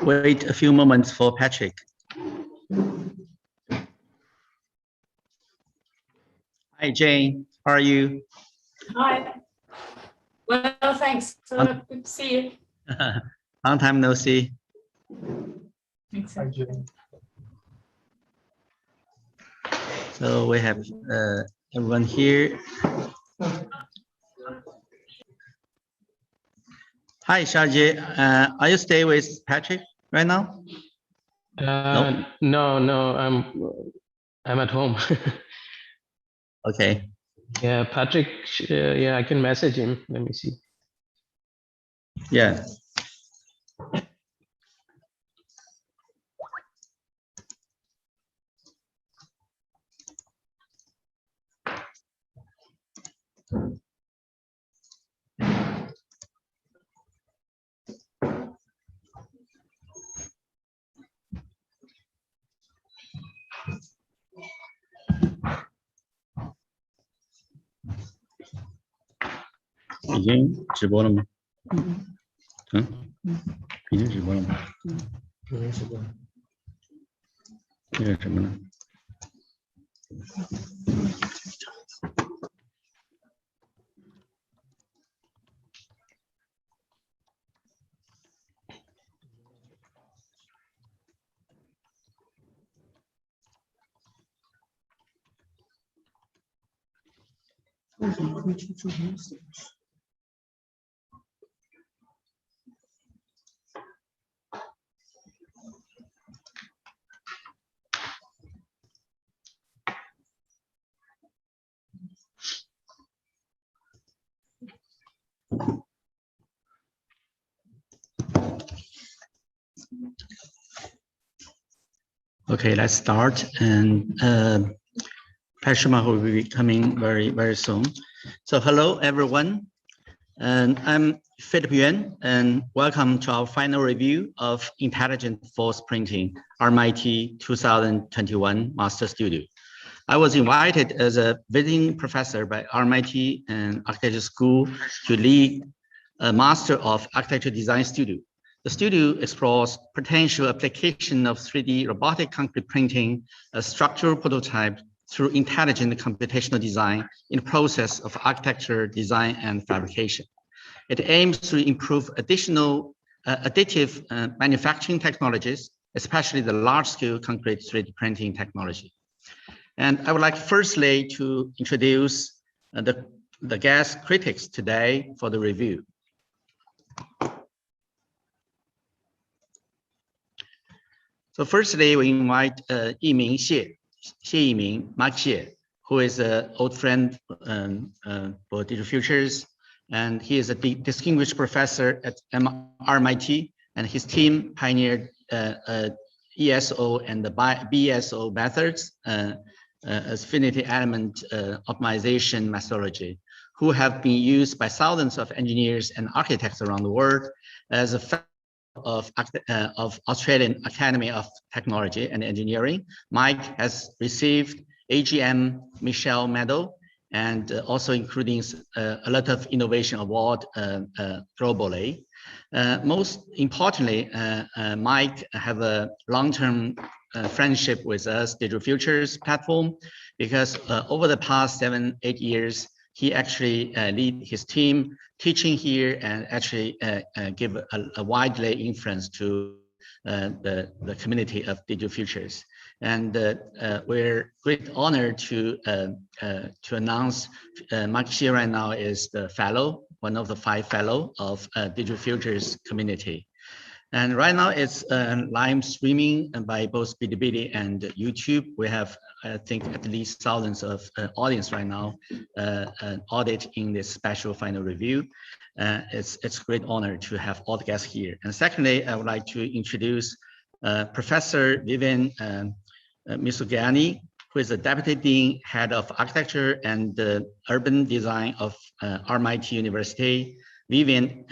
wait a few moments for Patrick. Hi, Jane. How are you? Hi. Well, thanks. Good to see you. Long time no see. Hi, Jane. So we have everyone here. Hi, Sharjit. Are you staying with Patrick right now? No, I'm at home. Okay. Yeah, Patrick. Yeah, I can message him. Let me see. Yeah.已经直播了吗？已经直播了吗？已经直播了。那个什么呢？为什么会去做东西？ Okay, let's start. And Patrick will be coming very soon. So hello, everyone. And I'm Philip Yuan, and welcome to our final review of Intelligent Force Printing, RMIT 2021 Master Studio. I was invited as a visiting professor by RMIT and Architecture School to lead a Master of Architecture Design Studio. The studio explores potential application of 3D robotic concrete printing as structural prototype through intelligent computational design in the process of architecture, design, and fabrication. It aims to improve additive manufacturing technologies, especially the large-scale concrete 3D printing technology. And I would like firstly to introduce the guest critics today for the review. So firstly, we invite Yiming Xie Yiming, Mark Xie, who is an old friend for Digital Futures, and he is a distinguished professor at RMIT, and his team pioneered ESO and the BSO methods as finite element optimization methodology, who have been used by thousands of engineers and architects around the world as a fellow of Australian Academy of Technology and Engineering. Mike has received AGM Michelle Medal and also including a lot of innovation award globally. Most importantly, Mike have a long-term friendship with us, Digital Futures platform, because over the past 7-8 years, he actually lead his team teaching here and actually give a widely influence to the community of Digital Futures. And we're great honor to announce Mark Xie right now is the fellow, one of the 5 fellow of Digital Futures community. And right now it's live streaming by both Bilibili and YouTube. We have, I think, at least thousands of audience right now auditing this special final review. It's a great honor to have all the guests here. And secondly, I would like to introduce Professor Vivian Misugiani, who is the Deputy Dean, Head of Architecture and Urban Design of RMIT University. Vivian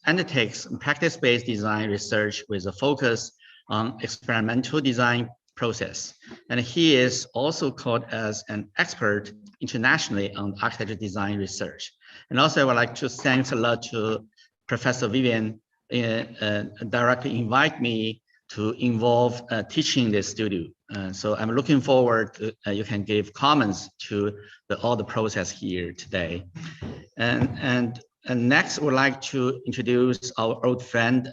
undertakes practice-based design research with a focus on experimental design process. And he is also called as an expert internationally on architecture design research. And also I would like to thank a lot to Professor Vivian directly invite me to involve teaching this studio. So I'm looking forward to, you can give comments to all the process here today. And next, I would like to introduce our old friend,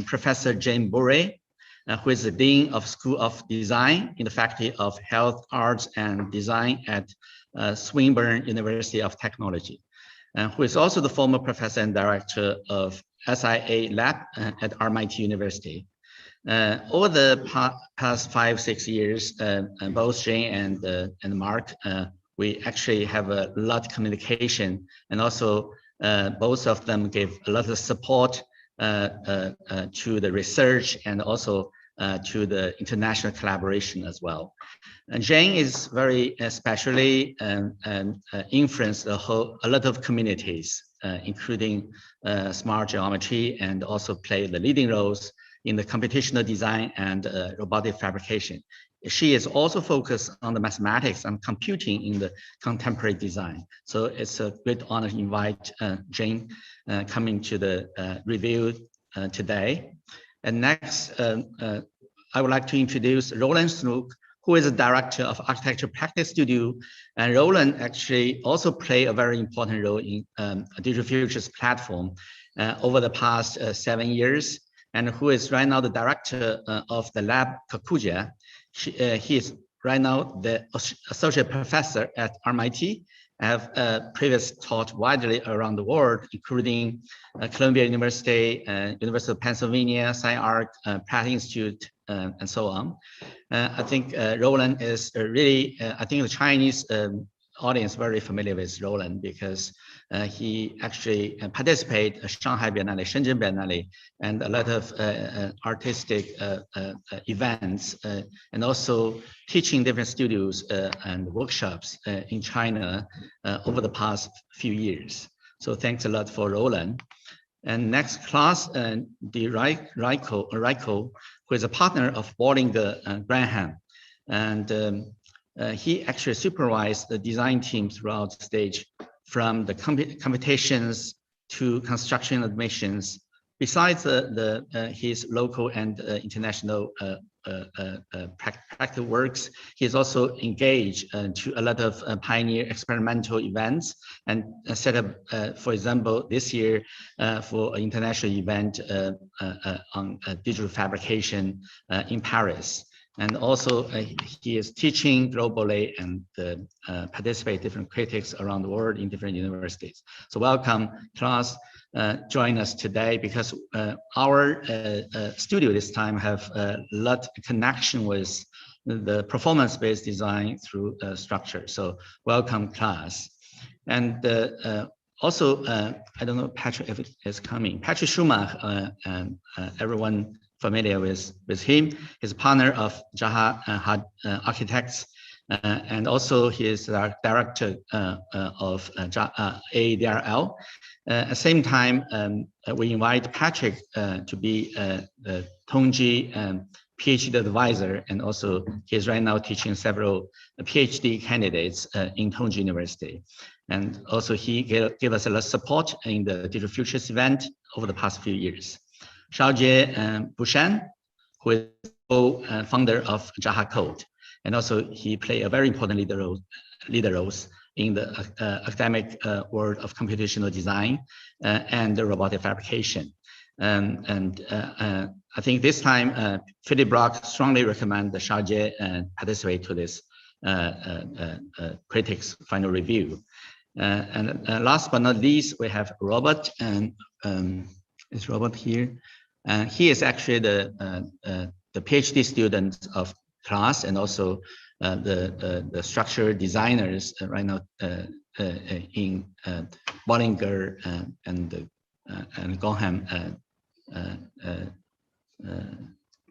Professor Jane Boré, who is the Dean of School of Design in the Faculty of Health, Arts, and Design at Swinburne University of Technology, who is also the former professor and director of SIA Lab at RMIT University. Over the past 5-6 years, both Jane and Mark, we actually have a lot of communication, and also both of them gave a lot of support to the research and also to the international collaboration as well. And Jane is very especially influenced a lot of communities, including smart geometry, and also play the leading roles in the computational design and robotic fabrication. She is also focused on the mathematics and computing in the contemporary design. So it's a great honor to invite Jane coming to the review today. And next, I would like to introduce Roland Snook, who is the director of Architecture Practice Studio. And Roland actually also played a very important role in Digital Futures platform over the past 7 years, and who is right now the director of the lab Kakuja. He is right now the associate professor at RMIT. I have previously taught widely around the world, including Columbia University, University of Pennsylvania, SciArc, Pratt Institute, and so on. I think Roland is really, I think the Chinese audience very familiar with Roland, because he actually participated in Shanghai Biennale, Shenzhen Biennale, and a lot of artistic events, and also teaching different studios and workshops in China over the past few years. So thanks a lot for Roland. And next class, the Raiko, who is a partner of Bollinger Graham, and he actually supervised the design team throughout the stage, from the computations to construction admissions. Besides his local and international practical works, he is also engaged to a lot of pioneer experimental events, and set up, for example, this year for an international event on digital fabrication in Paris. And also he is teaching globally and participate different critics around the world in different universities. So welcome, class, join us today, because our studio this time have a lot of connection with the performance-based design through structure. So welcome, class. And also, I don't know, Patrick, if it is coming. Patrick Schumacher, everyone familiar with him. He's a partner of Jaha Architects, and also he is the director of ADRL. At the same time, we invite Patrick to be the Tongji PhD advisor, and also he is right now teaching several PhD candidates in Tongji University. And also he gave us a lot of support in the Digital Futures event over the past few years. Xiaojie Bushan, who is co-founder of Jaha Code, and also he played a very important leader roles in the academic world of computational design and the robotic fabrication. I think this time, Philip Brock strongly recommend the Xiaojie participate to this critics final review. And last but not least, we have Robert, and is Robert here? He is actually the PhD student of class, and also the structure designers right now in Bollinger and Gorham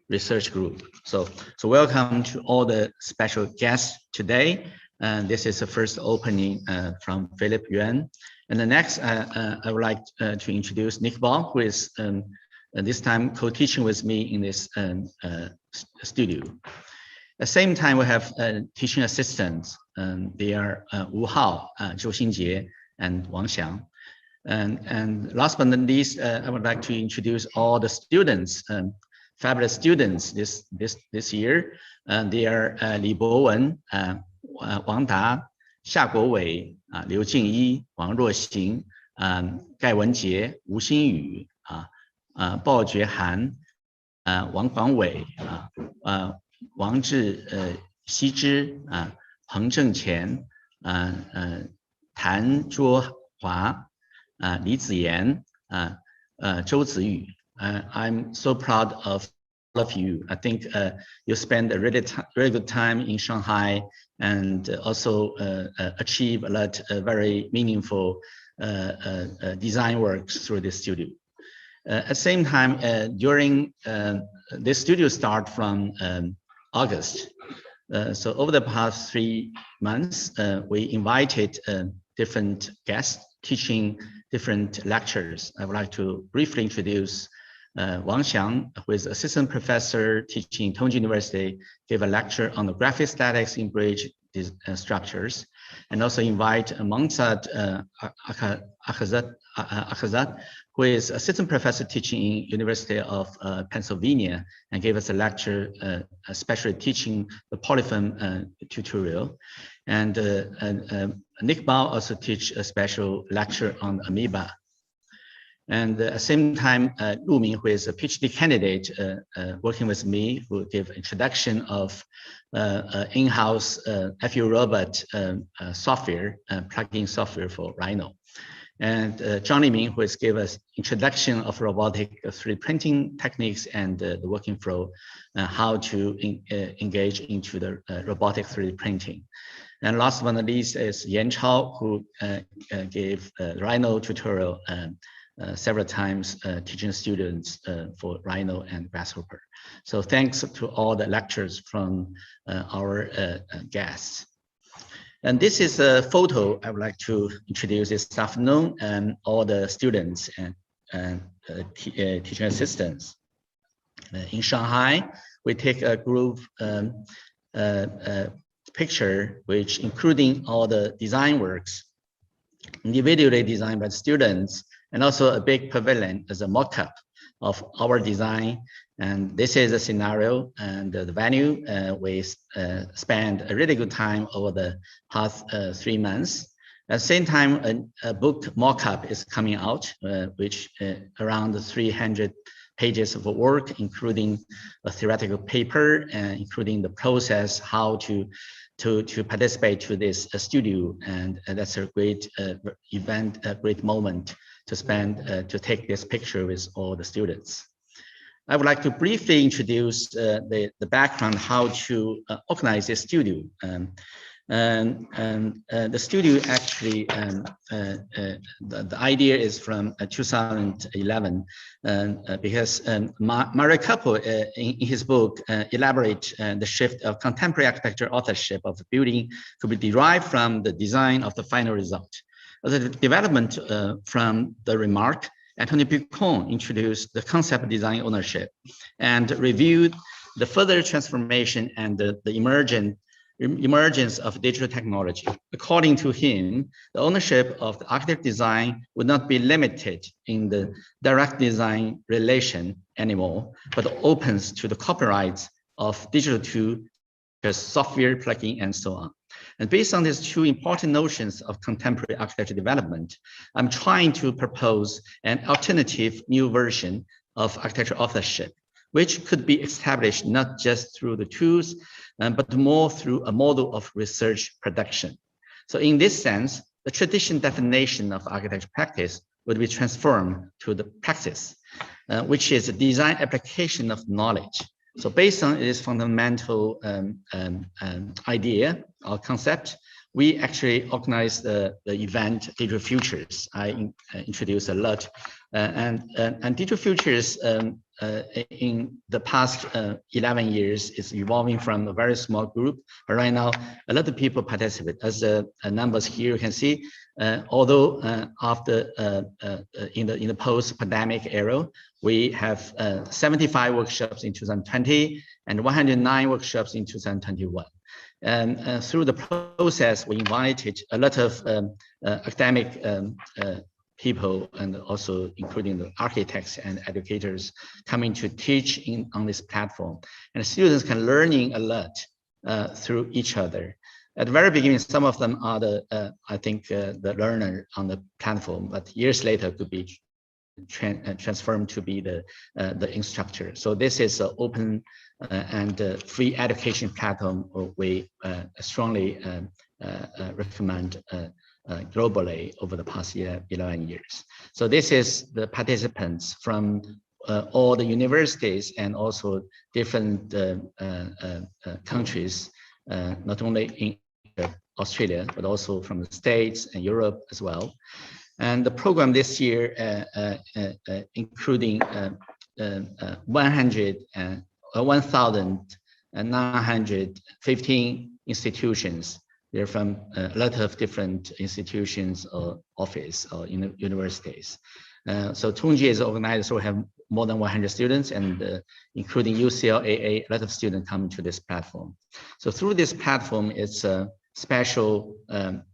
research group. So welcome to all the special guests today. This is the first opening from Philip Yuan. And the next, I would like to introduce Nick Baum, who is this time co-teaching with me in this studio. At the same time, we have teaching assistants. They are Wu Hao, Zhou Xinjie, and Wang Xiang. And last but not least, I would like to introduce all the students, fabulous students this year. They are Li Bowen, Wang Da, Xia Guowei, Liu Jingyi, Wang Ruoxing, Gai Wenjie, Wu Xinyu, Bao Juehan, Wang Guangwei, Wang Zhi, Xi Zhi, Peng Zhengqian, Tan Zhuohua, Li Ziyan, Zhou Ziyu. I'm so proud of all of you. I think you spend a really good time in Shanghai and also achieve a lot of very meaningful design works through this studio. At the same time, during this studio start from August. So over the past 3 months, we invited different guests teaching different lectures. I would like to briefly introduce Wang Xiang, who is assistant professor teaching Tongji University, gave a lecture on the graphic statics in bridge structures, and also invite Mangsad Akhazad, who is assistant professor teaching in University of Pennsylvania, and gave us a lecture, especially teaching the polyform tutorial. And Nick Bao also teach a special lecture on amoeba. And at the same time, Lu Ming, who is a PhD candidate working with me, who gave introduction of in-house FU robot software, plugin software for Rhino. And Johnny Ming, who has gave us introduction of robotic 3D printing techniques and the working flow, how to engage into the robotic 3D printing. And last but not least is Yan Chao, who gave Rhino tutorial several times, teaching students for Rhino and Grasshopper. So thanks to all the lectures from our guests. And this is a photo I would like to introduce this afternoon, and all the students and teaching assistants. In Shanghai, we take a group picture, which including all the design works individually designed by students, and also a big pavilion as a mock-up of our design. And this is a scenario, and the venue, we spent a really good time over the past 3 months. At the same time, a book mock-up is coming out, which around 300 pages of work, including a theoretical paper, including the process, how to participate to this studio. And that's a great event, a great moment to spend, to take this picture with all the students. I would like to briefly introduce the background, how to organize this studio. The studio actually, the idea is from 2011, because Mario Cappo in his book elaborate the shift of contemporary architecture authorship of the building could be derived from the design of the final result. The development from the remark, Anthony Bucon introduced the concept of design ownership and reviewed the further transformation and the emergence of digital technology. According to him, the ownership of the architect design would not be limited in the direct design relation anymore, but opens to the copyrights of digital tools, software, plugin, and so on. And based on these two important notions of contemporary architecture development, I'm trying to propose an alternative new version of architecture authorship, which could be established not just through the tools, but more through a model of research production. So in this sense, the traditional definition of architecture practice would be transformed to the praxis, which is a design application of knowledge. So based on this fundamental idea or concept, we actually organized the event Digital Futures. I introduced a lot, and Digital Futures in the past 11 years is evolving from a very small group, but right now a lot of people participate. As the numbers here you can see, although after in the post-pandemic era, we have 75 workshops in 2020 and 109 workshops in 2021. And through the process, we invited a lot of academic people and also including the architects and educators coming to teach on this platform. And students can learning a lot through each other. At the very beginning, some of them are the, I think, the learner on the platform, but years later could be transformed to be the instructor. So this is an open and free education platform we strongly recommend globally over the past 11 years. So this is the participants from all the universities and also different countries, not only in Australia, but also from the States and Europe as well. And the program this year, including 1,915 institutions. They're from a lot of different institutions or office or universities. So Tongji is organized, so we have more than 100 students, and including UCLAA, a lot of students come to this platform. So through this platform, it's a special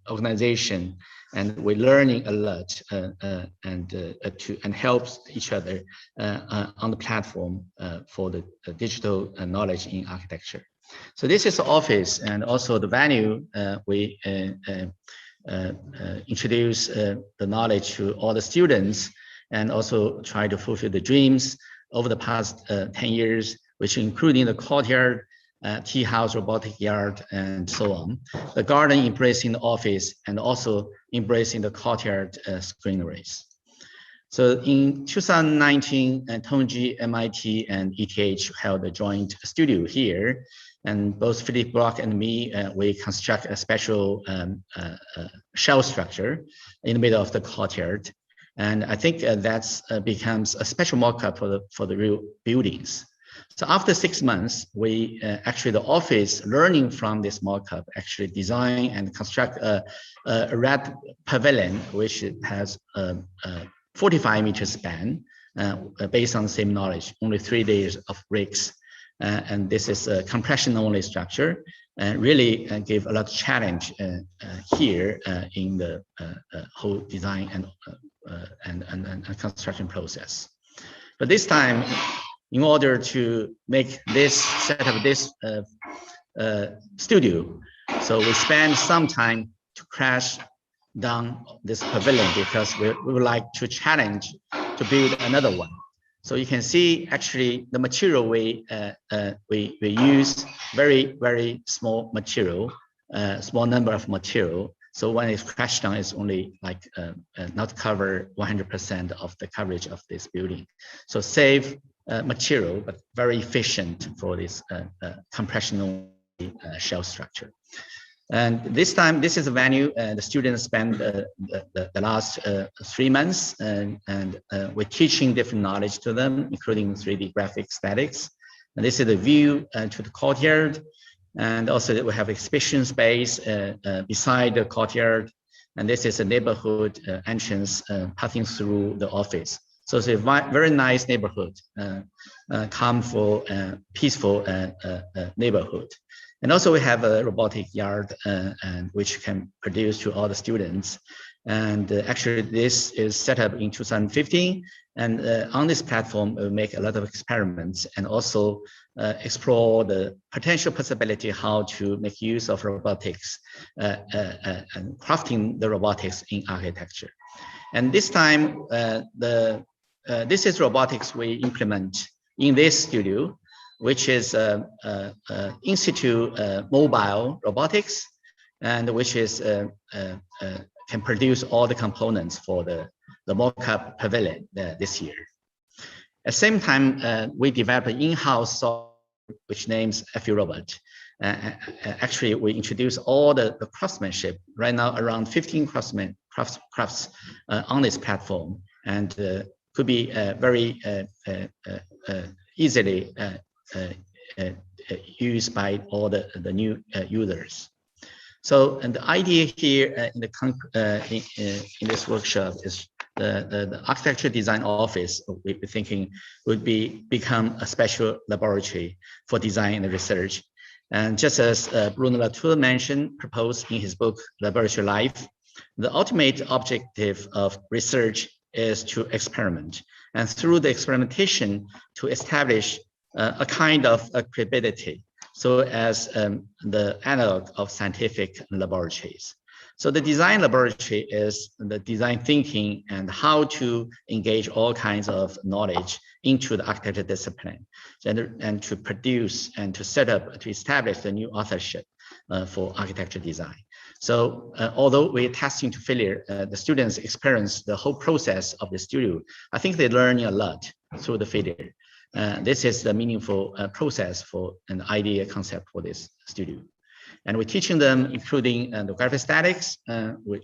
organization, and we're learning a lot and helps each other on the platform for the digital knowledge in architecture. So this is the office, and also the venue. We introduce the knowledge to all the students, and also try to fulfill the dreams over the past 10 years, which including the courtyard, tea house, robotic yard, and so on. The garden embracing the office, and also embracing the courtyard screen race. So in 2019, Tongji, MIT, and ETH held a joint studio here. And both Philip Block and me, we construct a special shell structure in the middle of the courtyard. And I think that becomes a special mock-up for the real buildings. So after 6 months, we actually, the office learning from this mock-up actually design and construct a red pavilion, which has a 45-meter span based on the same knowledge, only 3 days of rigs. And this is a compression-only structure, and really gave a lot of challenge here in the whole design and construction process. But this time, in order to make this set up this studio, so we spent some time to crash down this pavilion because we would like to challenge to build another one. So you can see actually the material we use very small material, small number of material. So when it's crashed down, it's only like not cover 100% of the coverage of this building. So save material, but very efficient for this compression shell structure. And this time, this is a venue, the students spend the last 3 months, and we're teaching different knowledge to them, including 3D graphic statics. And this is the view to the courtyard. And also we have exhibition space beside the courtyard. And this is a neighborhood entrance passing through the office. So it's a very nice neighborhood, calmful, peaceful neighborhood. And also we have a robotic yard, and which can produce to all the students. And actually this is set up in 2015. And on this platform, we make a lot of experiments and also explore the potential possibility how to make use of robotics and crafting the robotics in architecture. And this time, this is robotics we implement in this studio, which is Institute Mobile Robotics, and which is can produce all the components for the mock-up pavilion this year. At the same time, we developed an in-house software which names FURobot. Actually, we introduced all the craftsmanship. Right now, around 15 crafts on this platform, and could be very easily used by all the new users. So, and the idea here in this workshop is the architecture design office we're thinking would become a special laboratory for design and research. And just as Bruno Latour proposed in his book, Laboratory Life, The ultimate objective of research is to experiment, and through the experimentation to establish a kind of credibility, so as the analog of scientific laboratories. So the design laboratory is the design thinking and how to engage all kinds of knowledge into the architecture discipline, and to produce and to set up, to establish the new authorship for architecture design. So although we're testing to failure, the students experience the whole process of the studio. I think they're learning a lot through the failure. This is the meaningful process for an idea concept for this studio. And we're teaching them, including the graphic statics,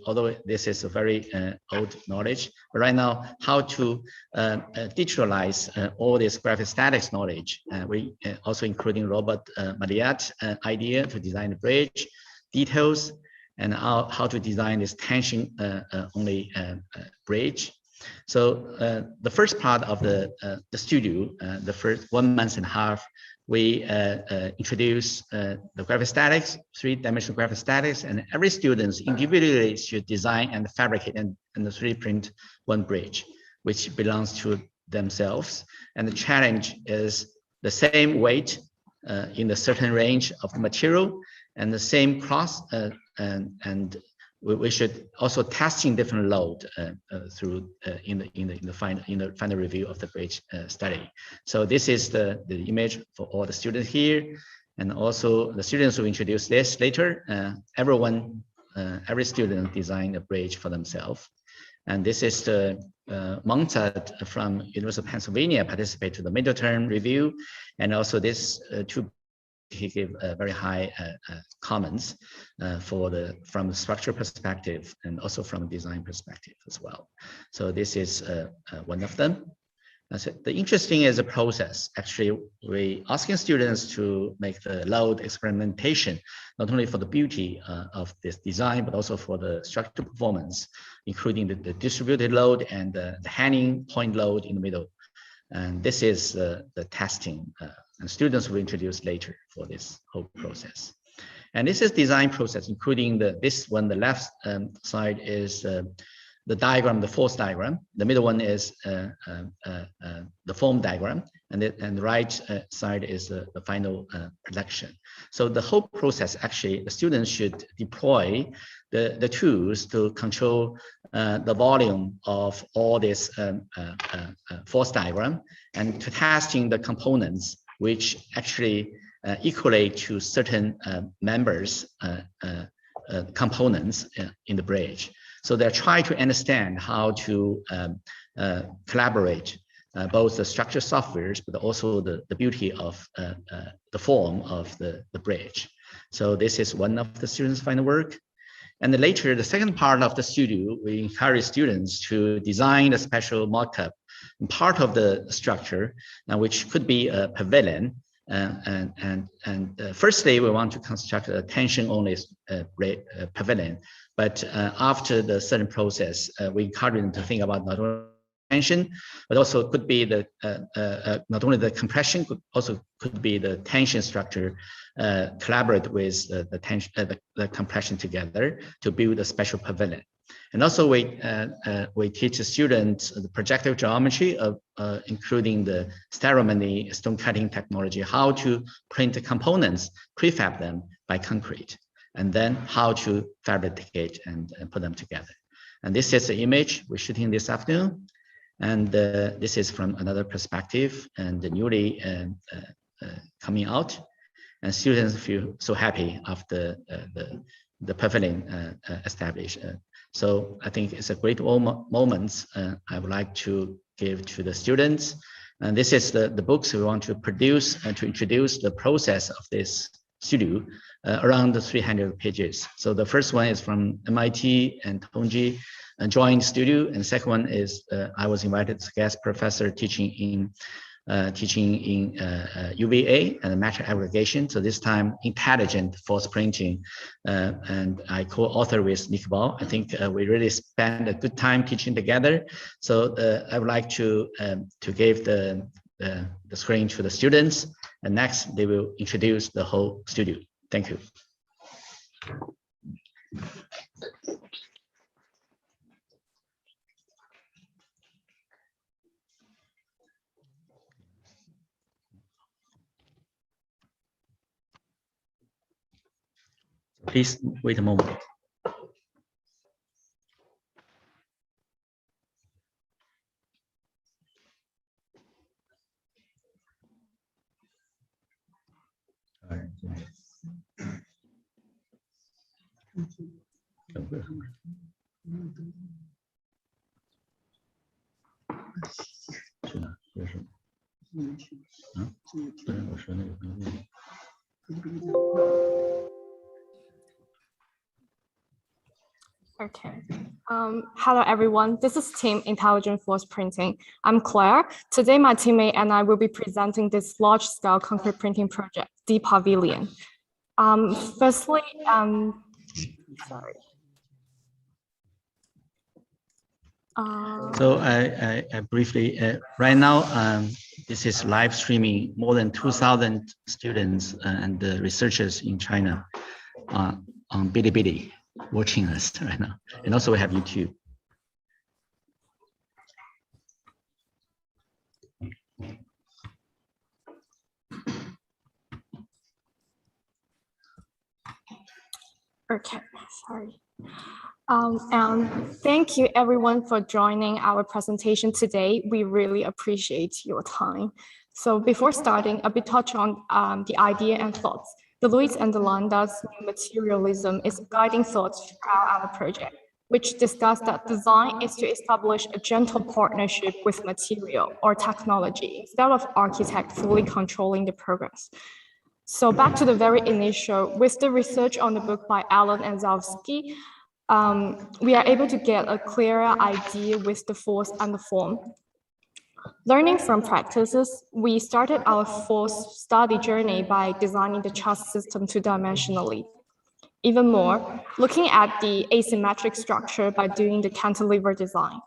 although this is a very old knowledge, but right now, how to digitalize all this graphic statics knowledge. We also including Robert Mariat idea to design the bridge, details, and how to design this tension only bridge. So the first part of the studio, the first 1.5 months, we introduce the graphic statics, 3-dimensional graphic statics, and every student individually should design and fabricate and 3D print one bridge, which belongs to themselves. And the challenge is the same weight in a certain range of the material and the same cross, and we should also testing different load through in the final review of the bridge study. So this is the image for all the students here, and also the students who introduce this later. Every student designed a bridge for themselves, and this is the Montad from University of Pennsylvania participate to the middle term review, and also this two. He gave very high comments from the structure perspective and also from a design perspective as well. So this is one of them. The interesting is the process. Actually, we asking students to make the load experimentation, not only for the beauty of this design, but also for the structural performance, including the distributed load and the hanging point load in the middle. And this is the testing. And students will introduce later for this whole process. And this is design process, including this one, the left side is the diagram, the force diagram. The middle one is the form diagram, and the right side is the final production. So the whole process, actually, the students should deploy the tools to control the volume of all this force diagram, and to testing the components which actually equate to certain members, components in the bridge. So they're trying to understand how to collaborate both the structure softwares, but also the beauty of the form of the bridge. So this is one of the students' final work. And then later, the second part of the studio, we encourage students to design a special mock-up part of the structure, which could be a pavilion. Firstly, we want to construct a tension-only pavilion. But after the certain process, we encourage them to think about not only tension, but also could be the not only the compression, could be the tension structure collaborate with the tension, the compression together to build a special pavilion. And also we teach the students the projective geometry of including the Steromany stone cutting technology, how to print the components, prefab them by concrete, and then how to fabricate and put them together. And this is the image we're shooting this afternoon. And this is from another perspective and the newly coming out. And students feel so happy after the pavilion established. So I think it's a great moment I would like to give to the students. And this is the books we want to produce and to introduce the process of this studio, around the 300 pages. So the first one is from MIT and Tongji joined studio, and the second one is I was invited as guest professor teaching in UVA and matrix aggregation. So this time intelligent force printing, and I co-author with Nick Ball. I think we really spent a good time teaching together. So I would like to give the screen to the students, and next they will introduce the whole studio. Thank you. please wait a moment. Okay. Hello, everyone. This is Team Intelligent Force Printing. I'm Claire. Today, my teammate and I will be presenting this large-scale concrete printing project, the Pavilion. Firstly, sorry. So I briefly, right now, this is live streaming more than 2,000 students and researchers in China on Bilibili watching us right now. And also we have YouTube. Okay, sorry. And thank you everyone for joining our presentation today. We really appreciate your time. So before starting, a bit touch on the idea and thoughts. Deloitte and Delanda's new materialism is guiding thoughts throughout our project, which discuss that design is to establish a gentle partnership with material or technology instead of architect fully controlling the progress. So back to the very initial, with the research on the book by Alan Anzalski, we are able to get a clearer idea with the force and the form. Learning from practices, we started our force study journey by designing the chassis system two-dimensionally. Even more, looking at the asymmetric structure by doing the cantilever design.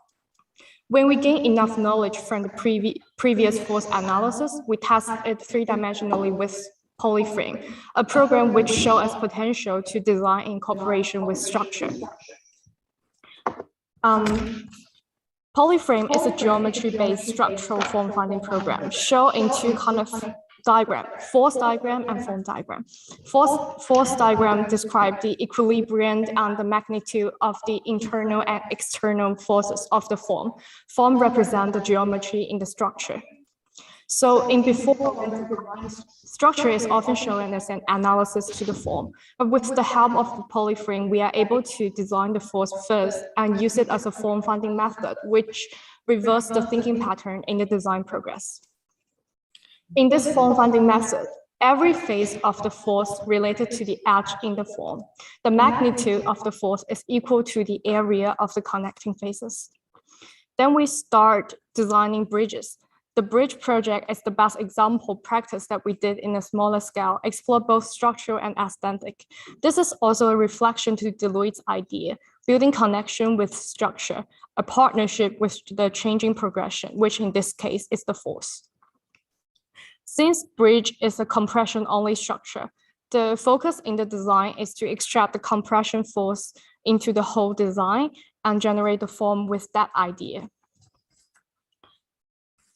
When we gain enough knowledge from the previous force analysis, we test it three-dimensionally with Polyframe, a program which shows us potential to design in cooperation with structure. Polyframe is a geometry-based structural form finding program shown in two kind of diagram, force diagram and form diagram. Force diagram describe the equilibrium and the magnitude of the internal and external forces of the form. Form represent the geometry in the structure. So in before, structure is often shown as an analysis to the form, but with the help of the Polyframe, we are able to design the force first and use it as a form finding method, which reverses the thinking pattern in the design progress. In this form finding method, every phase of the force related to the edge in the form, the magnitude of the force is equal to the area of the connecting faces. Then we start designing bridges. The bridge project is the best example practice that we did in a smaller scale, explore both structural and aesthetic. This is also a reflection to Deloitte's idea, building connection with structure, a partnership with the changing progression, which in this case is the force. Since bridge is a compression-only structure, the focus in the design is to extract the compression force into the whole design and generate the form with that idea.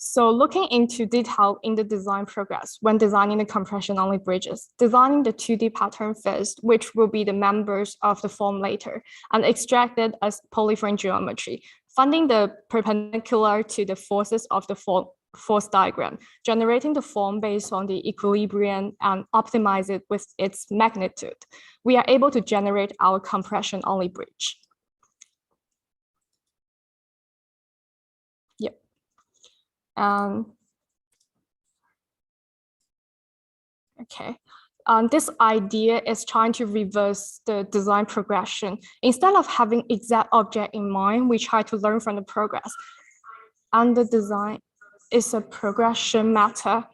So looking into detail in the design progress when designing the compression-only bridges, designing the 2D pattern first, which will be the members of the form later, and extracted as polyframe geometry, finding the perpendicular to the forces of the force diagram, generating the form based on the equilibrium and optimize it with its magnitude. We are able to generate our compression-only bridge. Yep. Okay. This idea is trying to reverse the design progression. Instead of having exact object in mind, we try to learn from the progress. And the design is a progression matter.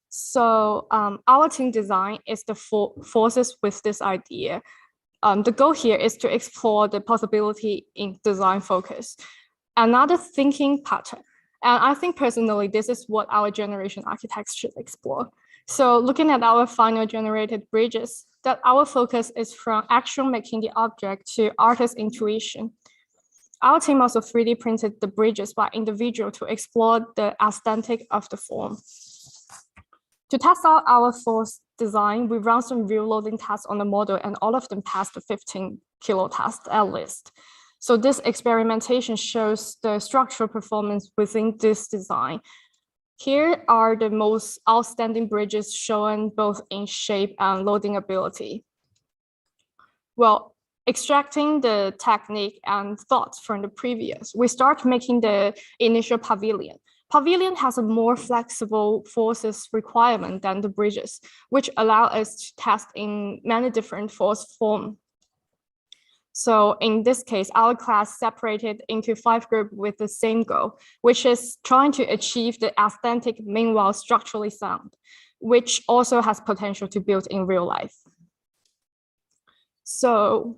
So our team design is the forces with this idea. The goal here is to explore the possibility in design focus. Another thinking pattern. And I think personally, this is what our generation architects should explore. So looking at our final generated bridges, that our focus is from action making the object to artist intuition. Our team also 3D printed the bridges by individual to explore the aesthetic of the form. To test out our force design, we ran some real loading tests on the model, and all of them passed the 15 kilo test at least. So this experimentation shows the structural performance within this design. Here are the most outstanding bridges shown both in shape and loading ability. Well, extracting the technique and thoughts from the previous, we start making the initial pavilion. Pavilion has a more flexible forces requirement than the bridges, which allow us to test in many different force forms. So in this case, our class separated into 5 groups with the same goal, which is trying to achieve the aesthetic, meanwhile structurally sound, which also has potential to build in real life. So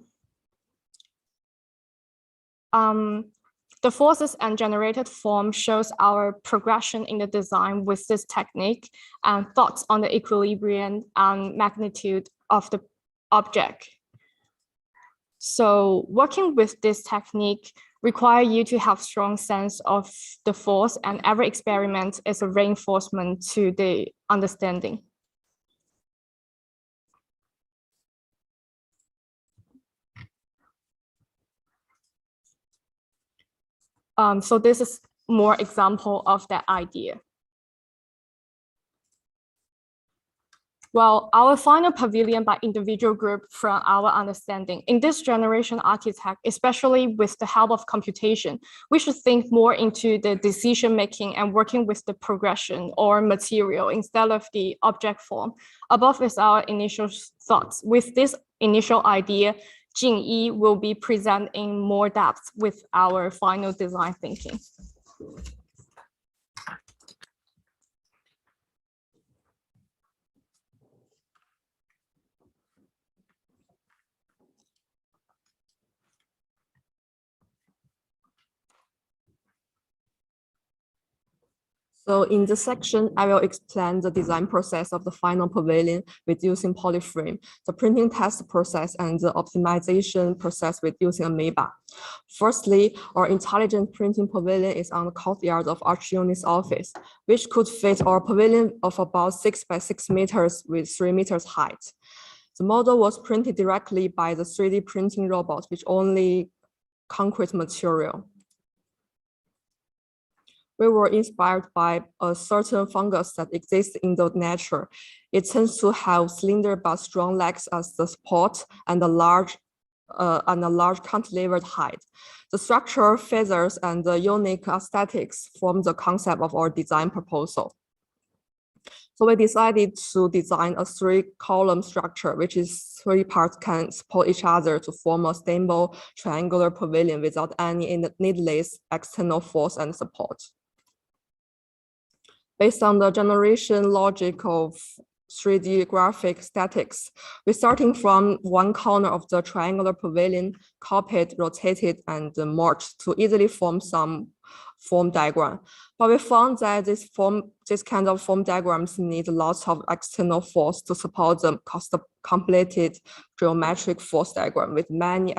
the forces and generated form shows our progression in the design with this technique and thoughts on the equilibrium and magnitude of the object. So working with this technique requires you to have strong sense of the force, and every experiment is a reinforcement to the understanding. So this is more example of that idea. Well, our final pavilion by individual group from our understanding. In this generation architect, especially with the help of computation, we should think more into the decision making and working with the progression or material instead of the object form. Above is our initial thoughts. With this initial idea, Jingyi will be present in more depth with our final design thinking. So in this section, I will explain the design process of the final pavilion with using polyframe, the printing test process, and the optimization process with using Amoeba. Firstly, our intelligent printing pavilion is on the courtyard of Archioni's office, which could fit our pavilion of about 6 by 6 meters with 3 meters height. The model was printed directly by the 3D printing robot, which only concrete material. We were inspired by a certain fungus that exists in the nature. It tends to have slender but strong legs as the support and a large cantilevered height. The structure, feathers, and the unique aesthetics form the concept of our design proposal. So we decided to design a 3-column structure, which is 3 parts can support each other to form a stable triangular pavilion without any needless external force and support. Based on the generation logic of 3D graphic statics, we're starting from one corner of the triangular pavilion, copied, rotated, and merged to easily form some form diagram. But we found that this kind of form diagrams need lots of external force to support the completed geometric force diagram with many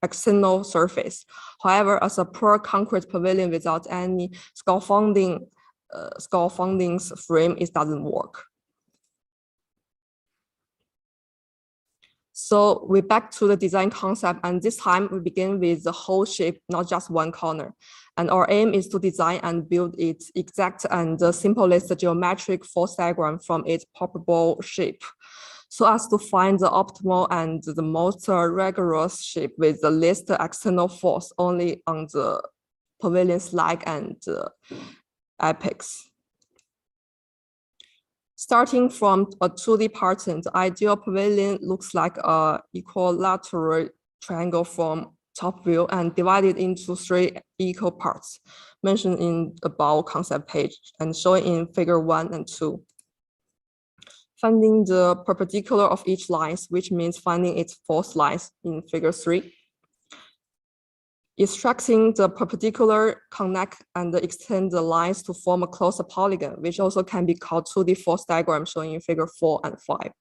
external surface. However, as a pure concrete pavilion without any scaffolding frame, it doesn't work. So we back to the design concept, and this time we begin with the whole shape, not just one corner. And our aim is to design and build its exact and the simplest geometric force diagram from its probable shape, so as to find the optimal and the most rigorous shape with the least external force only on the pavilion's leg and apex. Starting from a 2D pattern, the ideal pavilion looks like an equilateral triangle from top view and divided into 3 equal parts, mentioned in the above concept page and shown in figure 1 and 2. Finding the perpendicular of each line, which means finding its force lines in figure 3. Extracting the perpendicular, connect and extend the lines to form a closer polygon, which also can be called 2D force diagram shown in figure 4 and 5.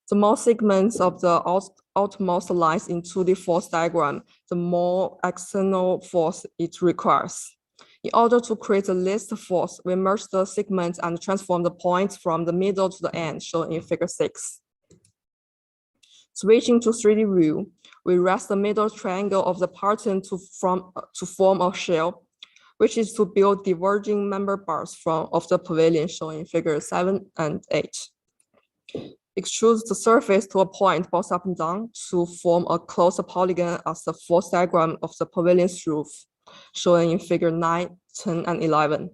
The more segments of the outermost lines in 2D force diagram, the more external force it requires. In order to create a least force, we merge the segments and transform the points from the middle to the end, shown in figure 6. Switching to 3D view, we rest the middle triangle of the pattern to form a shell, which is to build diverging member bars of the pavilion, shown in figure 7 and 8. Extrude the surface to a point both up and down to form a closed polygon as the force diagram of the pavilion's roof, shown in figure 9, 10, and 11.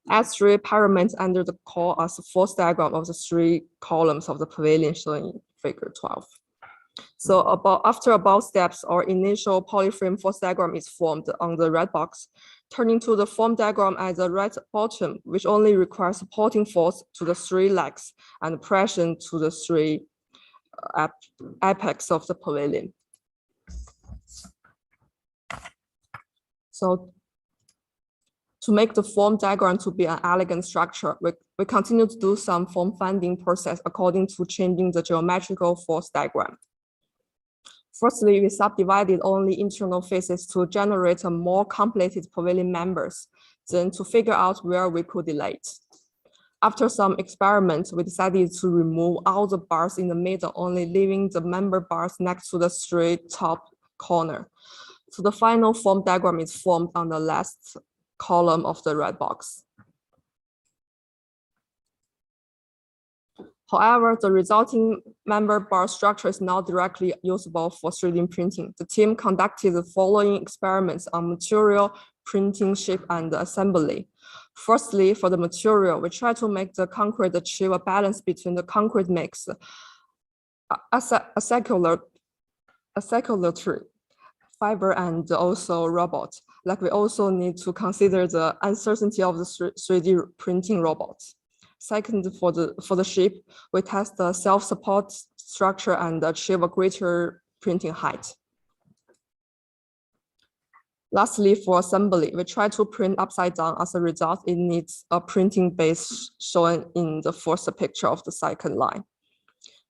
Add 3 pyramids under the core as the force diagram of the 3 columns of the pavilion, shown in figure 12. So after about steps, our initial polyframe force diagram is formed on the red box, turning to the form diagram at the right bottom, which only requires supporting force to the 3 legs and pressure to the 3 apex of the pavilion. So to make the form diagram to be an elegant structure, we continue to do some form finding process according to changing the geometrical force diagram. Firstly, we subdivided only internal faces to generate a more completed pavilion members, then to figure out where we could delete. After some experiments, we decided to remove all the bars in the middle, only leaving the member bars next to the 3 top corner. So the final form diagram is formed on the last column of the red box. However, the resulting member bar structure is not directly usable for 3D printing. The team conducted the following experiments on material, printing, shape, and assembly. Firstly, for the material, we try to make the concrete achieve a balance between the concrete mix, a circular fiber, and also robot. Like we also need to consider the uncertainty of the 3D printing robots. Second, for the shape, we test the self-support structure and achieve a greater printing height. Lastly, for assembly, we try to print upside down. As a result, it needs a printing base shown in the first picture of the second line.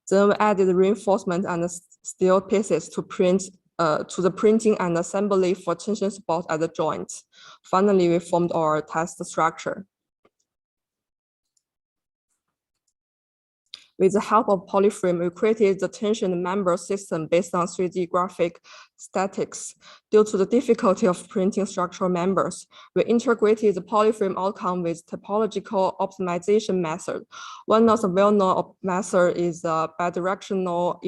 Then we added reinforcement and steel pieces to print to the printing and assembly for tension support at the joints. Finally, we formed our test structure. With the help of Polyframe, we created the tension member system based on 3D graphic statics. Due to the difficulty of printing structural members, we integrated the Polyframe outcome with topological optimization method. One of the well-known method is bidirectional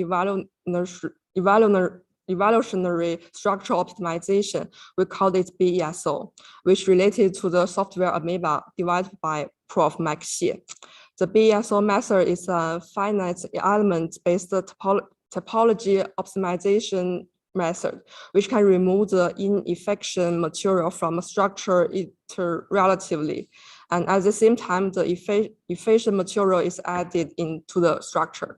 evolutionary structural optimization. We called it BESO, which related to the software Amoeba developed by Prof. Mike Xie. The BESO method is a finite element-based topology optimization method, which can remove the inefficient material from a structure iteratively. And at the same time, the efficient material is added into the structure.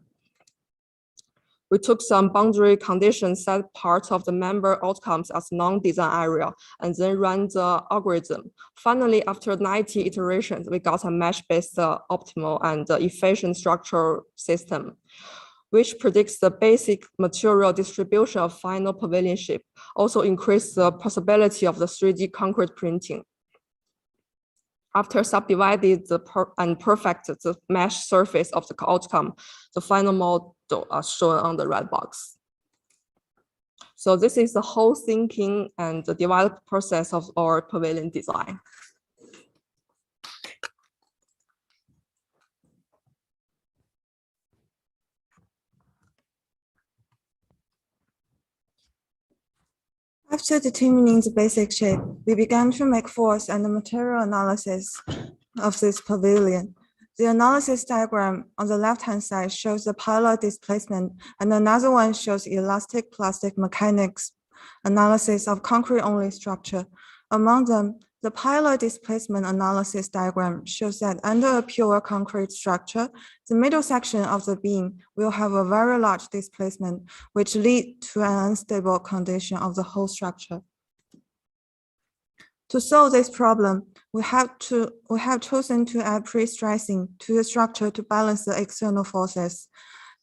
We took some boundary conditions set part of the member outcomes as non-design area and then ran the algorithm. Finally, after 90 iterations, we got a mesh-based optimal and efficient structural system, which predicts the basic material distribution of final pavilion shape, also increase the possibility of the 3D concrete printing. After subdivided and perfect the mesh surface of the outcome, the final model are shown on the red box. So this is the whole thinking and the development process of our pavilion design. After determining the basic shape, we began to make force and material analysis of this pavilion. The analysis diagram on the left-hand side shows the pilot displacement, and another one shows elastic plastic mechanics analysis of concrete-only structure. Among them, the pilot displacement analysis diagram shows that under a pure concrete structure, the middle section of the beam will have a very large displacement, which leads to an unstable condition of the whole structure. To solve this problem, we have chosen to add pre-stressing to the structure to balance the external forces.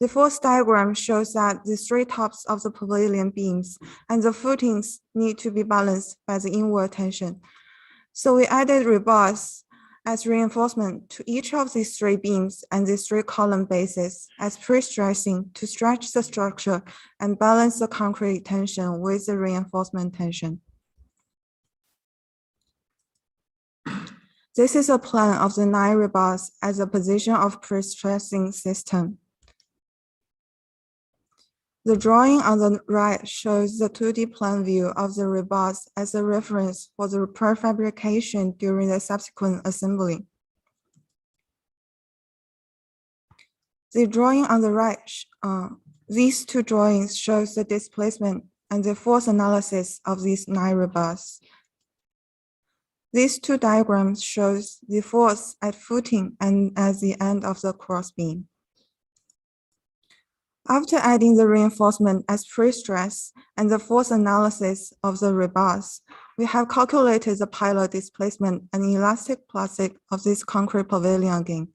The force diagram shows that the 3 tops of the pavilion beams and the footings need to be balanced by the inward tension. So we added rebars as reinforcement to each of these 3 beams and these 3 column bases as pre-stressing to stretch the structure and balance the concrete tension with the reinforcement tension. This is a plan of the 9 rebars as a position of pre-stressing system. The drawing on the right shows the 2D plan view of the rebars as a reference for the prefabrication during the subsequent assembly. The drawing on the right, these 2 drawings shows the displacement and the force analysis of these 9 rebars. These 2 diagrams shows the force at footing and at the end of the crossbeam. After adding the reinforcement as pre-stress and the force analysis of the rebars, we have calculated the pilot displacement and elastic plastic of this concrete pavilion again.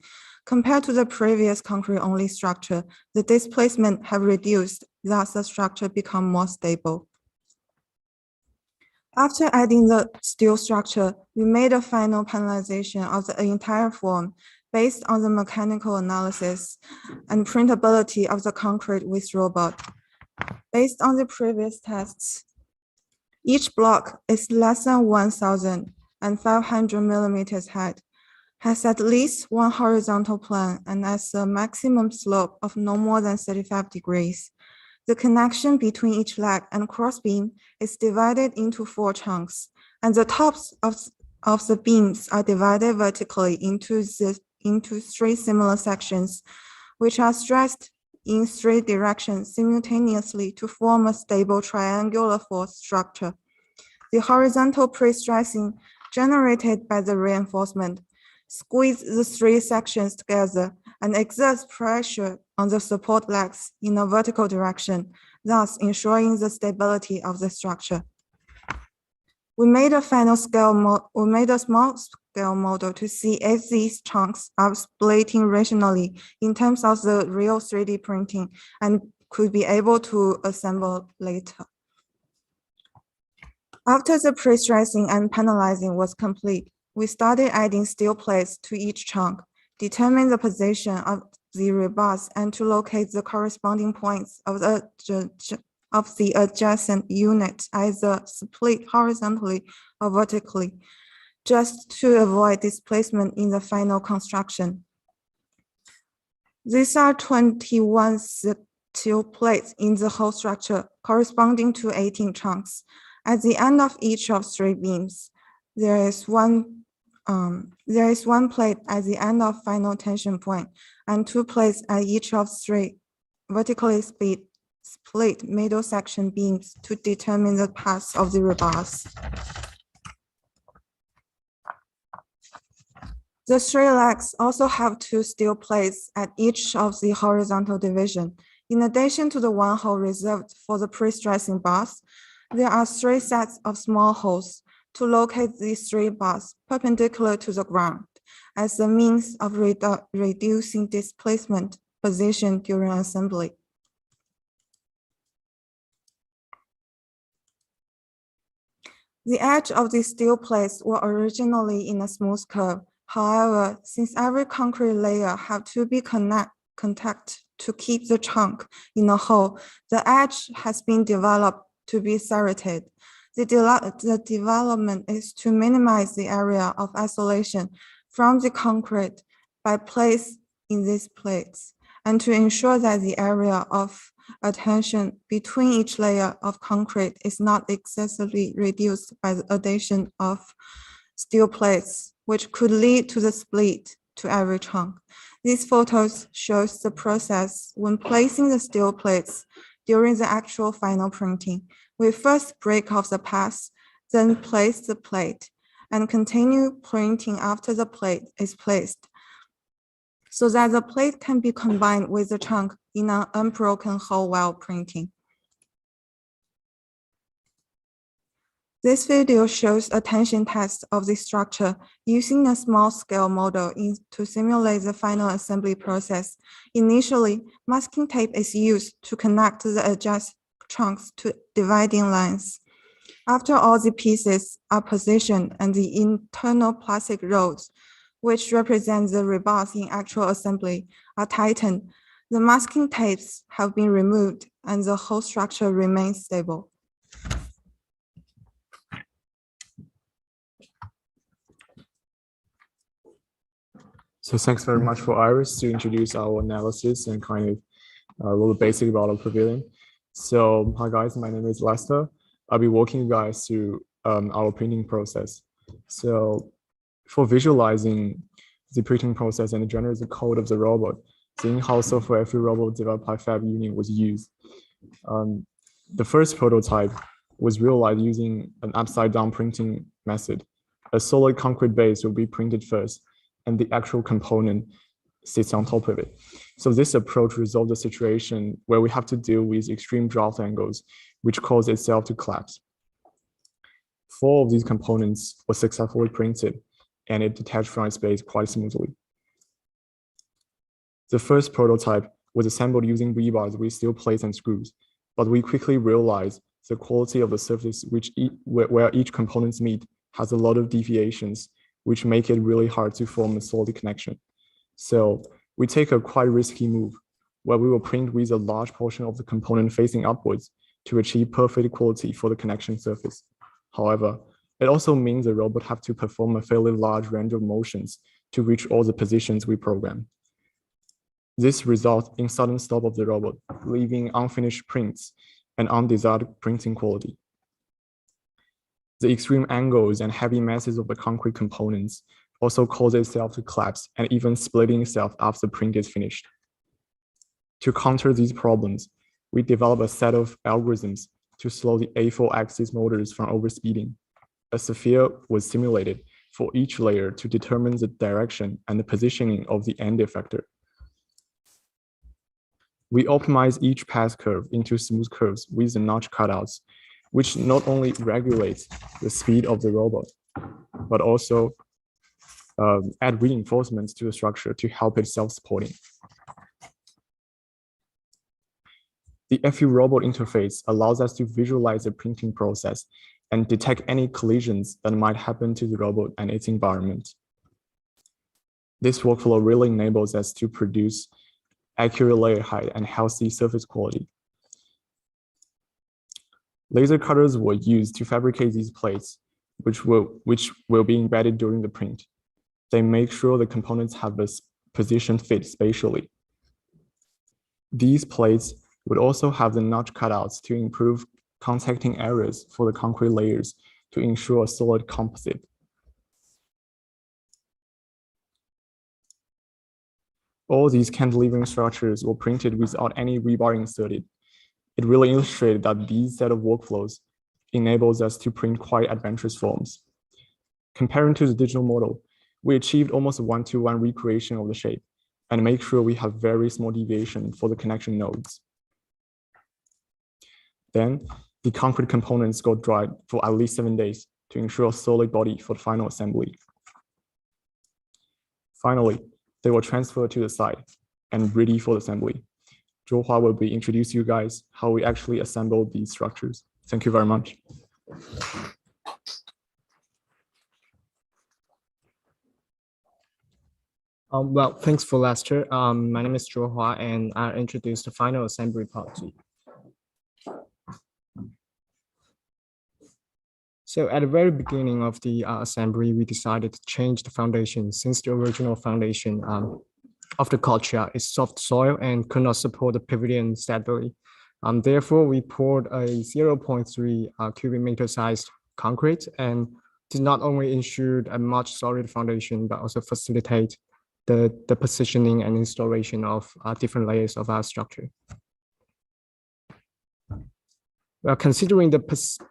Compared to the previous concrete-only structure, the displacement have reduced, thus the structure become more stable. After adding the steel structure, we made a final panelization of the entire form based on the mechanical analysis and printability of the concrete with robot. Based on the previous tests, each block is less than 1,500 millimeters height, has at least 1 horizontal plane and has a maximum slope of no more than 35 degrees. The connection between each leg and crossbeam is divided into 4 chunks, and the tops of the beams are divided vertically into 3 similar sections, which are stressed in 3 directions simultaneously to form a stable triangular force structure. The horizontal pre-stressing generated by the reinforcement squeeze the 3 sections together and exerts pressure on the support legs in a vertical direction, thus ensuring the stability of the structure. We made a small scale model to see if these chunks are splitting rationally in terms of the real 3D printing and could be able to assemble later. After the pre-stressing and panelizing was complete, we started adding steel plates to each chunk, determine the position of the rebars, and to locate the corresponding points of the adjacent unit, either split horizontally or vertically, just to avoid displacement in the final construction. These are 21 steel plates in the whole structure, corresponding to 18 chunks. At the end of each of 3 beams, there is one plate at the end of final tension point and 2 plates at each of 3 vertically split middle section beams to determine the path of the rebars. The 3 legs also have 2 steel plates at each of the horizontal division. In addition to the 1 hole reserved for the pre-stressing bars, there are 3 sets of small holes to locate these 3 bars perpendicular to the ground as a means of reducing displacement position during assembly. The edge of the steel plates were originally in a smooth curve. However, since every concrete layer have to be contact to keep the chunk in a hole, the edge has been developed to be serrated. The development is to minimize the area of isolation from the concrete by placing these plates, and to ensure that the area of adhesion between each layer of concrete is not excessively reduced by the addition of steel plates, which could lead to the split to every chunk. These photos shows the process when placing the steel plates during the actual final printing. We first break off the pads, then place the plate, and continue printing after the plate is placed, so that the plate can be combined with the chunk in an unbroken whole while printing. This video shows a tension test of the structure using a small scale model to simulate the final assembly process. Initially, masking tape is used to connect the adjacent chunks to dividing lines. After all the pieces are positioned and the internal plastic rolls, which represent the rebars in actual assembly, are tightened, the masking tapes have been removed and the whole structure remains stable. So thanks very much for Iris to introduce our analysis and kind of a little basic about our pavilion. So hi guys, my name is Lester. I'll be walking you guys through our printing process. So for visualizing the printing process and generate the code of the robot, the in-house software FE robot developed by Fab Union was used. The first prototype was realized using an upside down printing method. A solid concrete base will be printed first, and the actual component sits on top of it. So this approach resolved the situation where we have to deal with extreme draft angles, which cause itself to collapse. 4 of these components were successfully printed, and it detached from its base quite smoothly. The first prototype was assembled using rebars with steel plates and screws, but we quickly realized the quality of the surface where each components meet has a lot of deviations, which make it really hard to form a solid connection. So we take a quite risky move where we will print with a large portion of the component facing upwards to achieve perfect quality for the connection surface. However, it also means the robot have to perform a fairly large range of motions to reach all the positions we program. This results in sudden stop of the robot, leaving unfinished prints and undesired printing quality. The extreme angles and heavy masses of the concrete components also cause itself to collapse and even splitting itself after the print is finished. To counter these problems, we develop a set of algorithms to slow the A4 axis motors from overspeeding. A sphere was simulated for each layer to determine the direction and the positioning of the end effector. We optimize each path curve into smooth curves with the notch cutouts, which not only regulates the speed of the robot, but also add reinforcements to the structure to help it self-supporting. The FE robot interface allows us to visualize the printing process and detect any collisions that might happen to the robot and its environment. This workflow really enables us to produce accurate layer height and healthy surface quality. Laser cutters were used to fabricate these plates, which will be embedded during the print. They make sure the components have a position fit spatially. These plates would also have the notch cutouts to improve contacting areas for the concrete layers to ensure a solid composite. All these cantilevering structures were printed without any rebar inserted. It really illustrated that these set of workflows enables us to print quite adventurous forms. Comparing to the digital model, we achieved almost a one-to-one recreation of the shape and make sure we have very small deviation for the connection nodes. Then the concrete components got dried for at least 7 days to ensure a solid body for the final assembly. Finally, they were transferred to the site and ready for the assembly. Zhuohua will be introducing you guys how we actually assemble these structures. Thank you very much. Well, thanks for Lester. My name is Zhuohua, and I'll introduce the final assembly part to you. So at the very beginning of the assembly, we decided to change the foundation since the original foundation of the courtyard is soft soil and could not support the pavilion stably. Therefore, we poured a 0.3 cubic meter sized concrete, and did not only ensure a much solid foundation, but also facilitate the positioning and installation of different layers of our structure. Well, considering the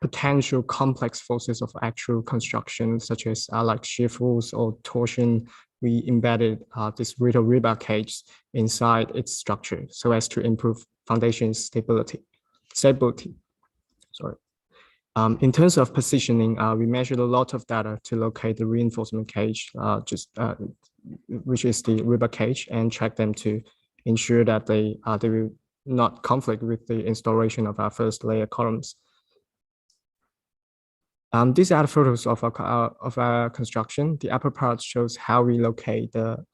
potential complex forces of actual construction, such as like shear force or torsion, we embedded this brittle rebar cage inside its structure so as to improve foundation stability. Sorry. In terms of positioning, we measured a lot of data to locate the reinforcement cage, which is the rebar cage, and track them to ensure that they will not conflict with the installation of our first layer columns. These are the photos of our construction. The upper part shows how we locate the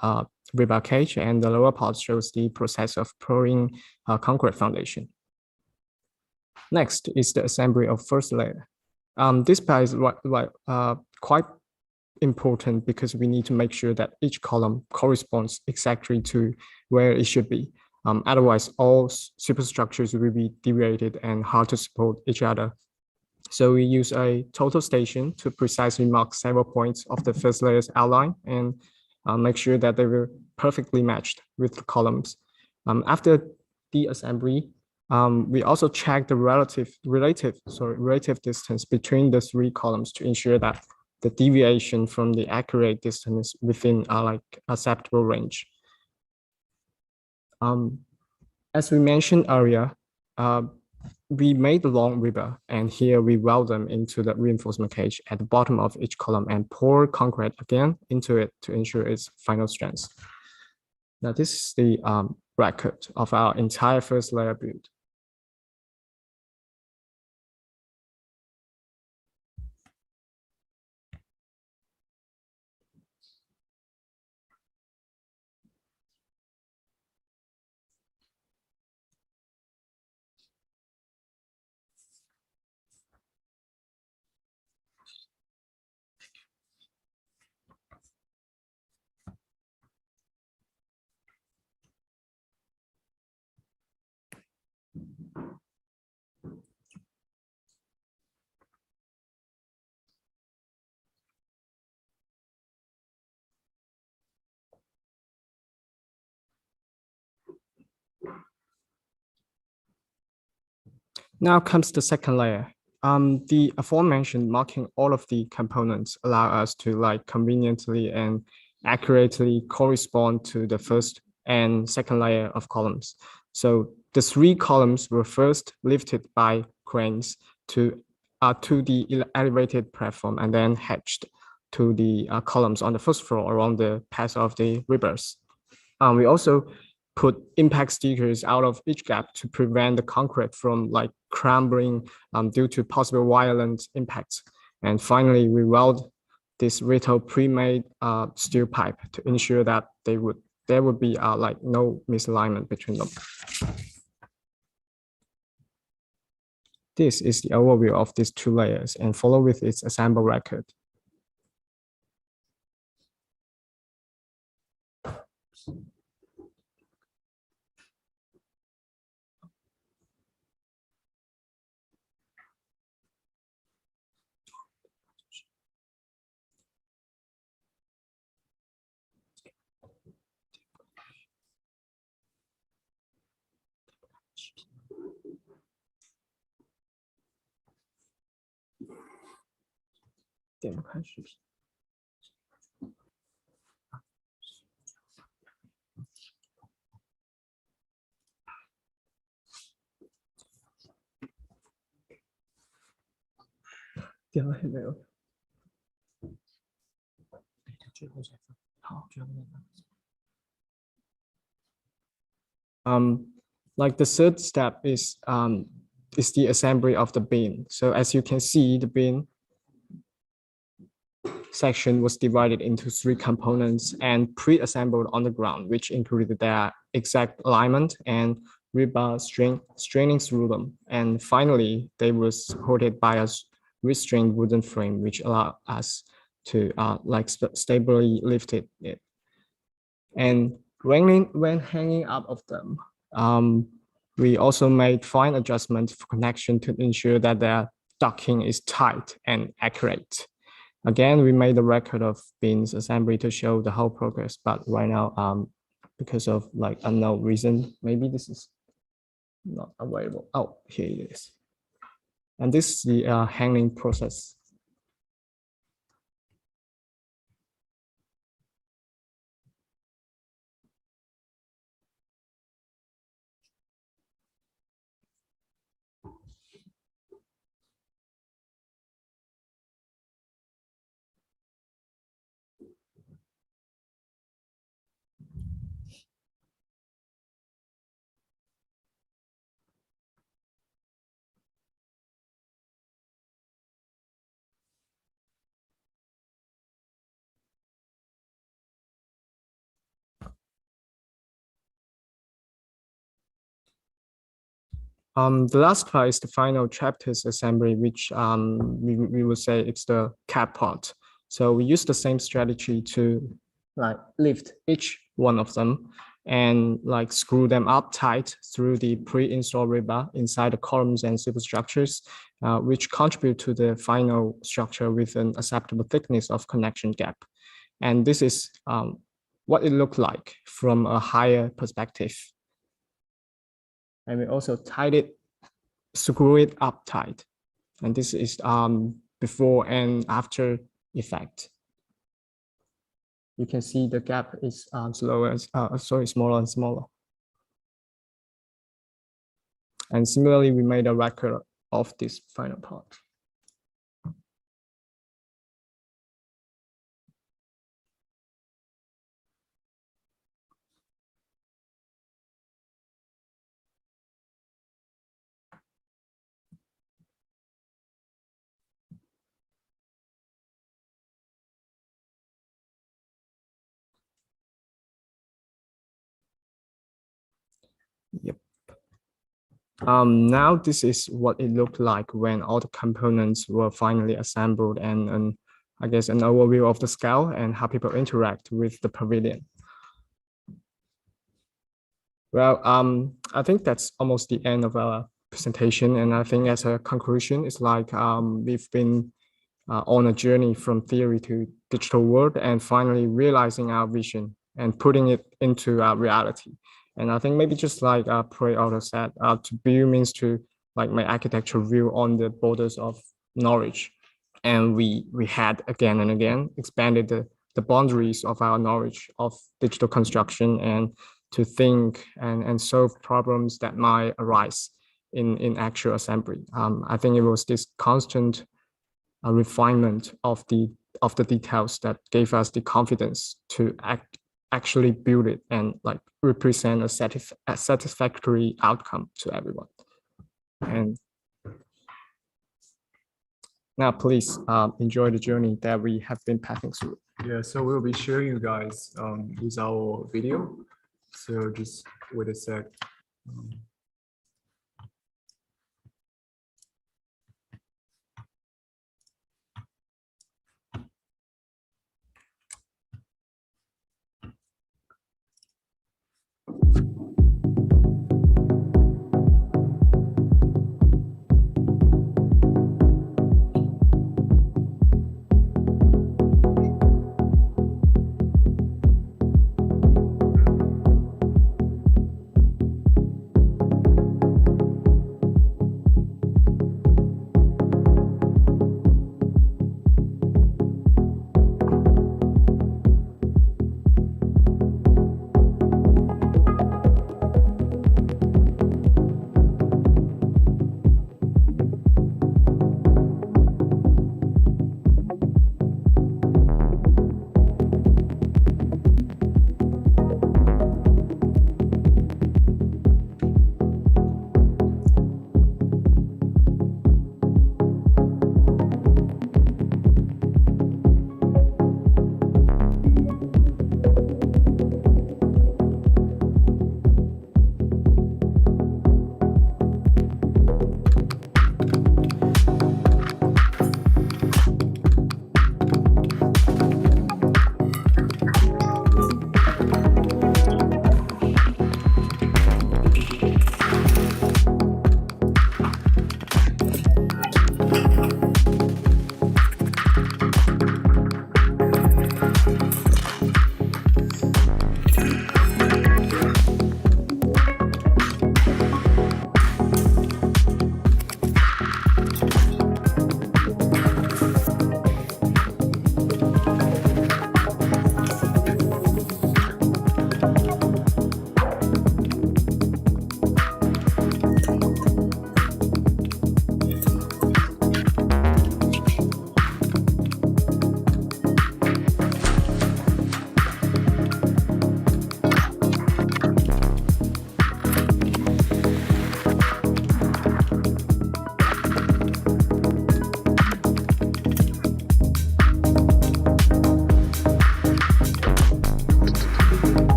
rebar cage, and the lower part shows the process of pouring concrete foundation. Next is the assembly of first layer. This part is quite important because we need to make sure that each column corresponds exactly to where it should be. Otherwise, all superstructures will be deviated and hard to support each other. So we use a total station to precisely mark several points of the first layer's outline and make sure that they were perfectly matched with the columns. After the assembly, we also check the relative distance between the three columns to ensure that the deviation from the accurate distance within like acceptable range. As we mentioned earlier, we made the long rebar, and here we weld them into the reinforcement cage at the bottom of each column and pour concrete again into it to ensure its final strength. Now this is the record of our entire first layer build. Now comes the second layer. The aforementioned marking all of the components allow us to like conveniently and accurately correspond to the first and second layer of columns. So the three columns were first lifted by cranes to the elevated platform and then hatched to the columns on the first floor around the path of the rebars. We also put impact stickers out of each gap to prevent the concrete from like crumbling due to possible violent impacts. And finally, we weld this little pre-made steel pipe to ensure that there would be like no misalignment between them. This is the overview of these two layers and follow with its assemble record. Like the third step is the assembly of the bin. So as you can see, the bin section was divided into three components and pre-assembled on the ground, which included their exact alignment and rebar straining through them. And finally, they were supported by a restrained wooden frame, which allowed us to stably lift it. And when hanging up of them, we also made fine adjustments for connection to ensure that their docking is tight and accurate. Again, we made a record of bins assembly to show the whole progress, but right now, because of like unknown reason, maybe this is not available. Oh, here it is. And this is the hanging process. The last part is the final chapters assembly, which we will say it's the cap part. So we use the same strategy to like lift each one of them and like screw them up tight through the pre-installed rebar inside the columns and superstructures, which contribute to the final structure with an acceptable thickness of connection gap. And this is what it looked like from a higher perspective. And we also tied it, screw it up tight. And this is before and after effect. You can see the gap is smaller and smaller. And similarly, we made a record of this final part. Yep. Now this is what it looked like when all the components were finally assembled, and I guess an overview of the scale and how people interact with the pavilion. Well, I think that's almost the end of our presentation, and I think as a conclusion, it's like we've been on a journey from theory to digital world and finally realizing our vision and putting it into reality. And I think maybe just like Pray Auto said, to build means to like my architectural view on the borders of knowledge. And we had again and again expanded the boundaries of our knowledge of digital construction and to think and solve problems that might arise in actual assembly. I think it was this constant refinement of the details that gave us the confidence to actually build it and like represent a satisfactory outcome to everyone. And now please enjoy the journey that we have been passing through. Yeah, so we'll be sharing you guys with our video. So just wait a sec.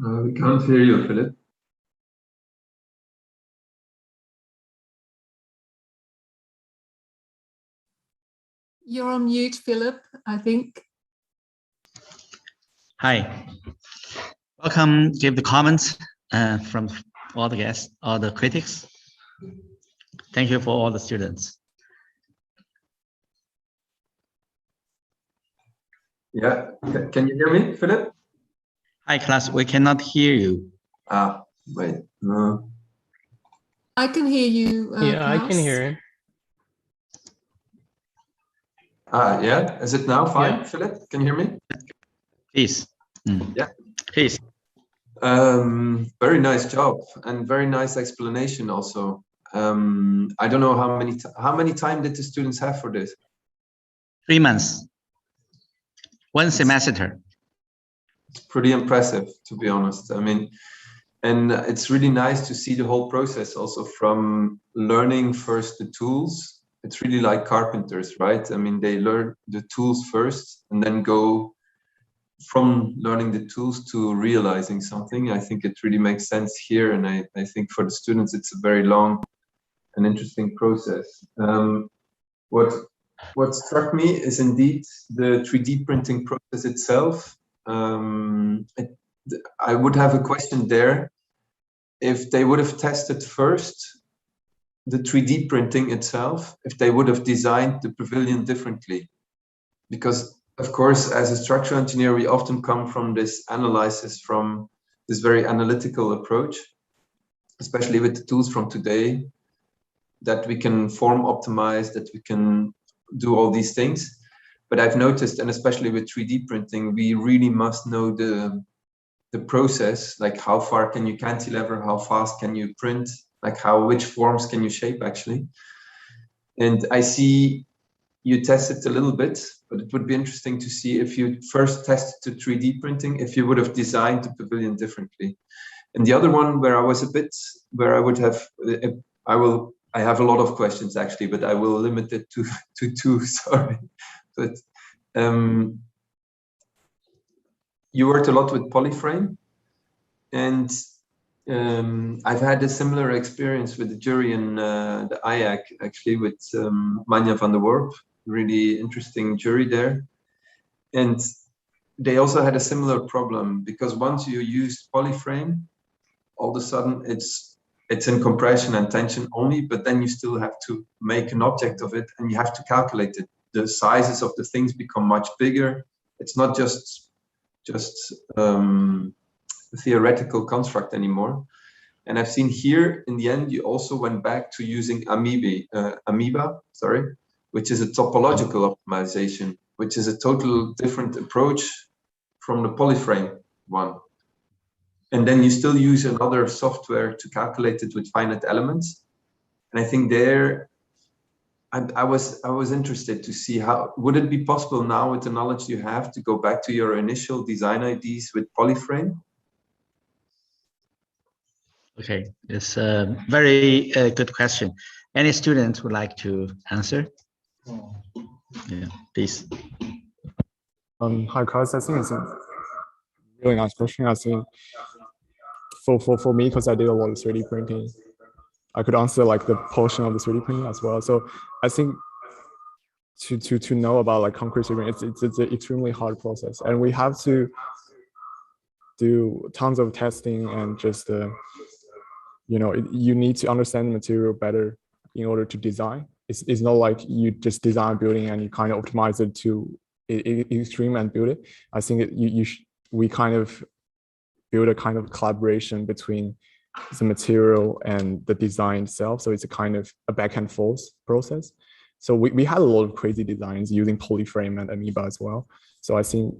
We can't hear you, Philip. You're on mute, Philip, I think. Hi. Welcome. Give the comments from all the guests, all the critics. Thank you for all the students. Yeah, can you hear me, Philip? Hi, class. We cannot hear you. Ah, wait, no. I can hear you, Yeah, I can Klaus. hear him. Ah, yeah. Is it now fine, Yeah. Philip? Can you hear me? Please. Yeah. Please. Very nice job and very nice explanation also. I don't know how many time did the students have for this? 3 months. 1 semester. It's pretty impressive, to be honest. I mean, and it's really nice to see the whole process also from learning first the tools. It's really like carpenters, right? I mean, they learn the tools first and then go from learning the tools to realizing something. I think it really makes sense here. And I think for the students, it's a very long and interesting process. What struck me is indeed the 3D printing process itself. I would have a question there. If they would have tested first the 3D printing itself, if they would have designed the pavilion differently. Because of course, as a structural engineer, we often come from this analysis, from this very analytical approach, especially with the tools from today, that we can form optimize, that we can do all these things. But I've noticed, and especially with 3D printing, we really must know the process, like how far can you cantilever, how fast can you print, like which forms can you shape actually. And I see you test it a little bit, but it would be interesting to see if you first tested the 3D printing, if you would have designed the pavilion differently. And the other one where I was I would have, I have a lot of questions actually, but I will limit it to two, sorry. But you worked a lot with Polyframe, and I've had a similar experience with the jury in the IAC, actually, with Manja van der Worp, really interesting jury there. And they also had a similar problem, because once you use Polyframe, all of a sudden it's in compression and tension only, but then you still have to make an object of it, and you have to calculate it. The sizes of the things become much bigger. It's not just theoretical construct anymore. And I've seen here in the end, you also went back to using Amoeba, which is a topological optimization, which is a total different approach from the Polyframe one. And then you still use another software to calculate it with finite elements. And I think there, I was interested to see how, would it be possible now with the knowledge you have to go back to your initial design ideas with Polyframe? Okay, it's a very good question. Any student would like to answer? Yeah, please. Hi, Cos. I think it's a really nice question. I think for me, because I did a lot of 3D printing, I could answer like the portion of the 3D printing as well. So I think to know about like concrete 3D printing, it's an extremely hard process, and we have to do tons of testing and just you need to understand the material better in order to design. It's not like you just design a building and you kind of optimize it to extreme and build it. I think we kind of build a kind of collaboration between the material and the design itself. So it's a kind of a back and forth process. So we had a lot of crazy designs using Polyframe and Amoeba as well. So I think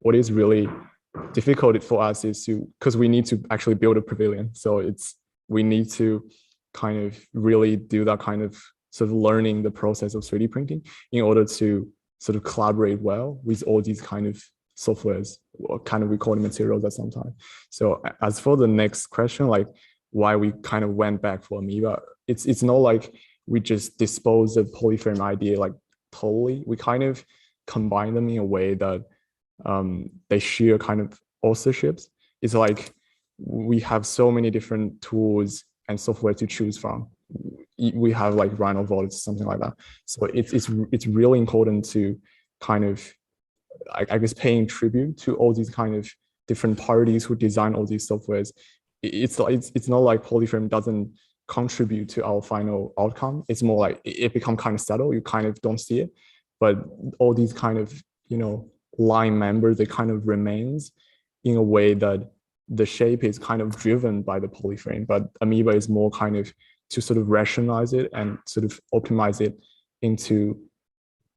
what is really difficult for us is because we need to actually build a pavilion. So we need to kind of really do that kind of sort of learning the process of 3D printing in order to sort of collaborate well with all these kind of softwares, or kind of we call them materials at some time. So as for the next question, like why we kind of went back for Amoeba, it's not like we just dispose of Polyframe idea like totally. We kind of combine them in a way that they share kind of authorships. It's like we have so many different tools and software to choose from. We have like RhinoVault, something like that. So it's really important to kind of, I guess, paying tribute to all these kind of different parties who design all these softwares. It's not like Polyframe doesn't contribute to our final outcome. It's more like it becomes kind of subtle. You kind of don't see it, but all these kind of, you know, line members, they kind of remains in a way that the shape is kind of driven by the Polyframe, but Amoeba is more kind of to sort of rationalize it and sort of optimize it into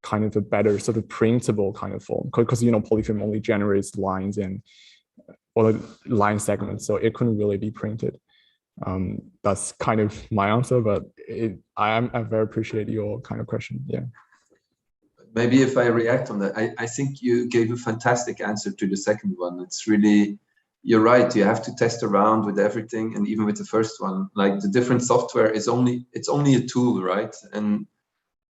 kind of a better sort of printable kind of form, because, you know, Polyframe only generates lines and or line segments, so it couldn't really be printed. That's kind of my answer, but I very appreciate your kind of question. Yeah. Maybe if I react on that, I think you gave a fantastic answer to the second one. It's really, you're right, you have to test around with everything, and even with the first one, like the different software is only a tool, right? And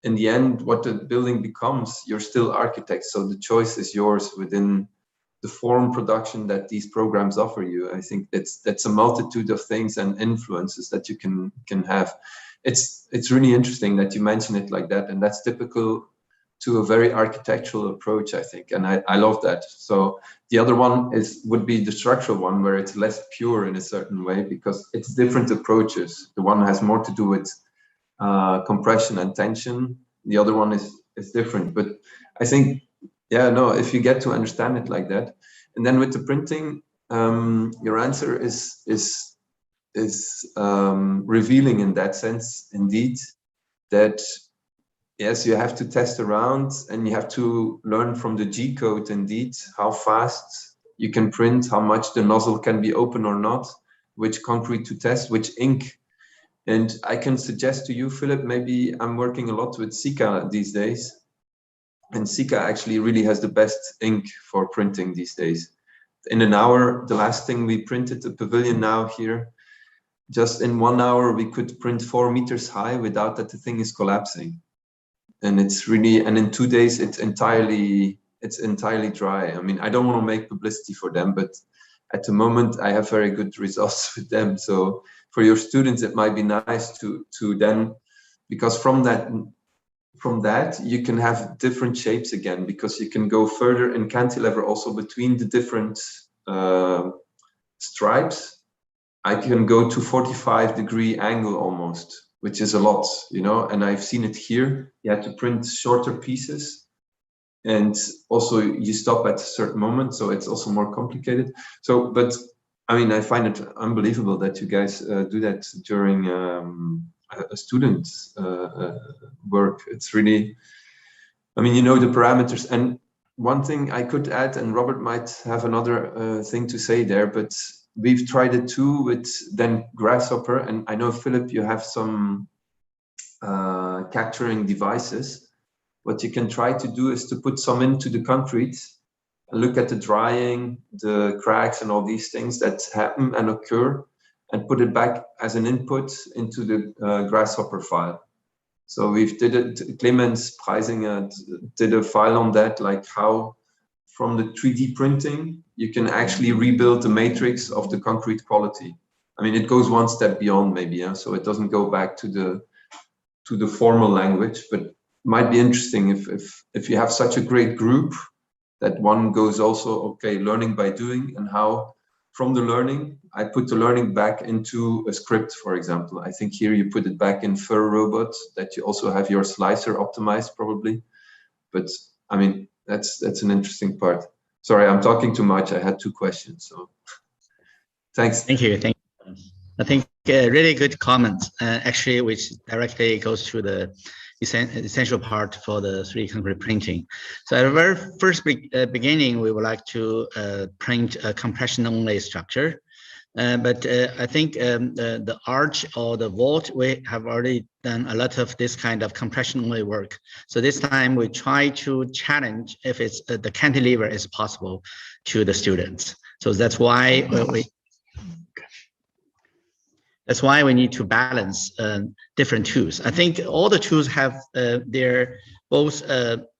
in the end, what the building becomes, you're still architects, so the choice is yours within the form production that these programs offer you. I think that's a multitude of things and influences that you can have. It's really interesting that you mention it like that, and that's typical to a very architectural approach, I think, and I love that. So the other one would be the structural one, where it's less pure in a certain way, because it's different approaches. The one has more to do with compression and tension. The other one is different, but I think, yeah, no, if you get to understand it like that, and then with the printing, your answer is revealing in that sense, indeed, that yes, you have to test around and you have to learn from the G code, indeed, how fast you can print, how much the nozzle can be open or not, which concrete to test, which ink. And I can suggest to you, Philip, maybe I'm working a lot with Sika these days. And Sika actually really has the best ink for printing these days. In an hour, the last thing we printed, the pavilion now here, just in 1 hour, we could print 4 meters high without that the thing is collapsing. And it's really, and in 2 days, it's entirely dry. I mean, I don't want to make publicity for them, but at the moment I have very good results with them. So for your students, it might be nice to then, because from that you can have different shapes again, because you can go further in cantilever also between the different stripes. I can go to 45-degree angle almost, which is a lot, you know, and I've seen it here. You have to print shorter pieces, and also you stop at a certain moment, so it's also more complicated. So, but I mean, I find it unbelievable that you guys do that during a student's work. It's really, I mean, you know, the parameters. And one thing I could add, and Robert might have another thing to say there, but we've tried it too with then Grasshopper. And I know, Philip, you have some capturing devices. What you can try to do is to put some into the concrete and look at the drying, the cracks and all these things that happen and occur, and put it back as an input into the Grasshopper file. So we've did it, Clemens Preisinger did a file on that, like how from the 3D printing, you can actually rebuild the matrix of the concrete quality. I mean, it goes one step beyond maybe, yeah? So it doesn't go back to the formal language, but it might be interesting if you have such a great group that one goes also, okay, learning by doing, and how from the learning, I put the learning back into a script, for example. I think here you put it back in Fur Robot, that you also have your slicer optimized probably. But I mean, that's an interesting part. Sorry, I'm talking too much. I had 2 questions, so thanks. Thank you. Thank you. I think really good comments, actually, which directly goes to the essential part for the 3D concrete printing. So at the very first beginning, we would like to print a compression-only structure. But I think the arch or the vault, we have already done a lot of this kind of compression-only work. So this time we try to challenge if it's the cantilever is possible to the students. So that's why we need to balance different tools. I think all the tools have their both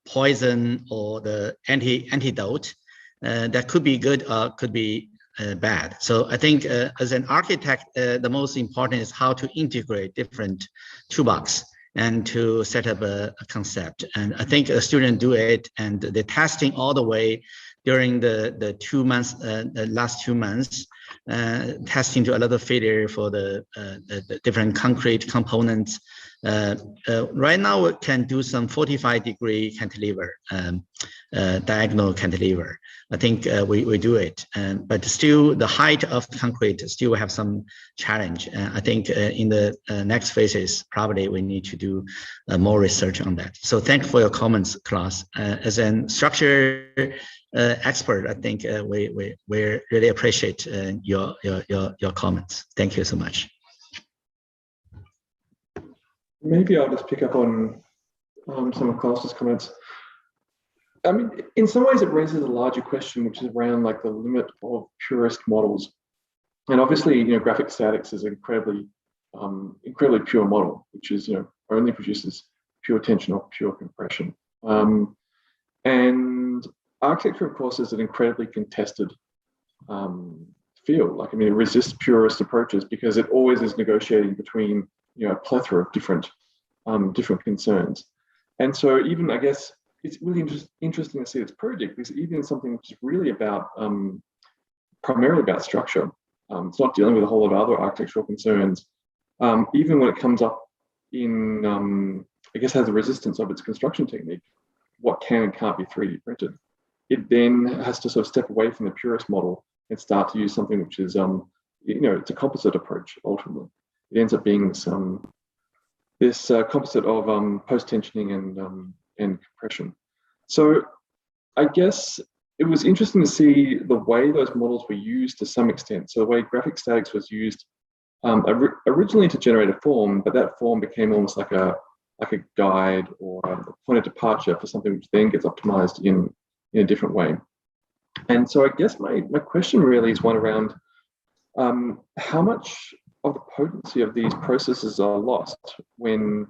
poison or the antidote that could be good or could be bad. So I think as an architect, the most important is how to integrate different toolbox and to set up a concept. And I think a student do it, and the testing all the way during the 2 months, the last 2 months, testing to a lot of failure for the different concrete components. Right now, we can do some 45-degree cantilever, diagonal cantilever. I think we do it, but still the height of concrete still have some challenge. I think in the next phases, probably we need to do more research on that. So thanks for your comments, Klaus. As a structure expert, I think we really appreciate your comments. Thank you so much. Maybe I'll just pick up on some of Klaus's comments. I mean, in some ways it raises a larger question, which is around like the limit of purist models. And obviously, graphic statics is an incredibly pure model, which is, only produces pure tension or pure compression. And architecture, of course, is an incredibly contested field. Like, I mean, it resists purist approaches because it always is negotiating between, a plethora of different concerns. And so even, I guess, it's really interesting to see this project, because even something which is really about, primarily about structure, it's not dealing with a whole lot of other architectural concerns. Even when it comes up in, I guess, has the resistance of its construction technique, what can and can't be 3D printed. It then has to sort of step away from the purist model and start to use something which is, it's a composite approach, ultimately. It ends up being this composite of post-tensioning and compression. So I guess it was interesting to see the way those models were used to some extent. So the way graphic statics was used originally to generate a form, but that form became almost like a guide or a point of departure for something which then gets optimized in a different way. And so I guess my question really is one around how much of the potency of these processes are lost when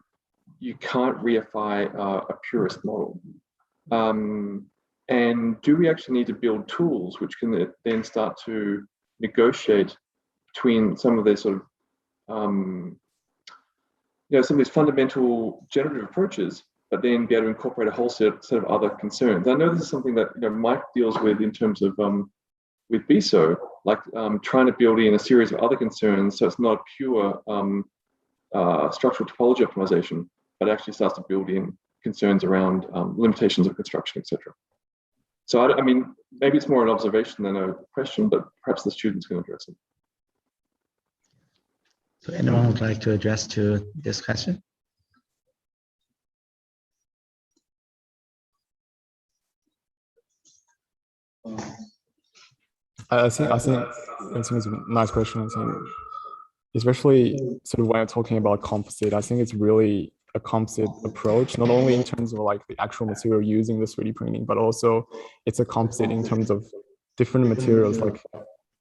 you can't reify a purist model. And do we actually need to build tools which can then start to negotiate between some of these sort of, some of these fundamental generative approaches, but then be able to incorporate a whole set of other concerns? I know this is something that Mike deals with in terms of with BISO, like trying to build in a series of other concerns, so it's not pure structural topology optimization, but actually starts to build in concerns around limitations of construction, etc. So I mean, maybe it's more an observation than a question, but perhaps the students can address it. So anyone would like to address to this question? I think it's a nice question. I think, especially sort of when I'm talking about composite, I think it's really a composite approach, not only in terms of like the actual material using the 3D printing, but also it's a composite in terms of different materials, like,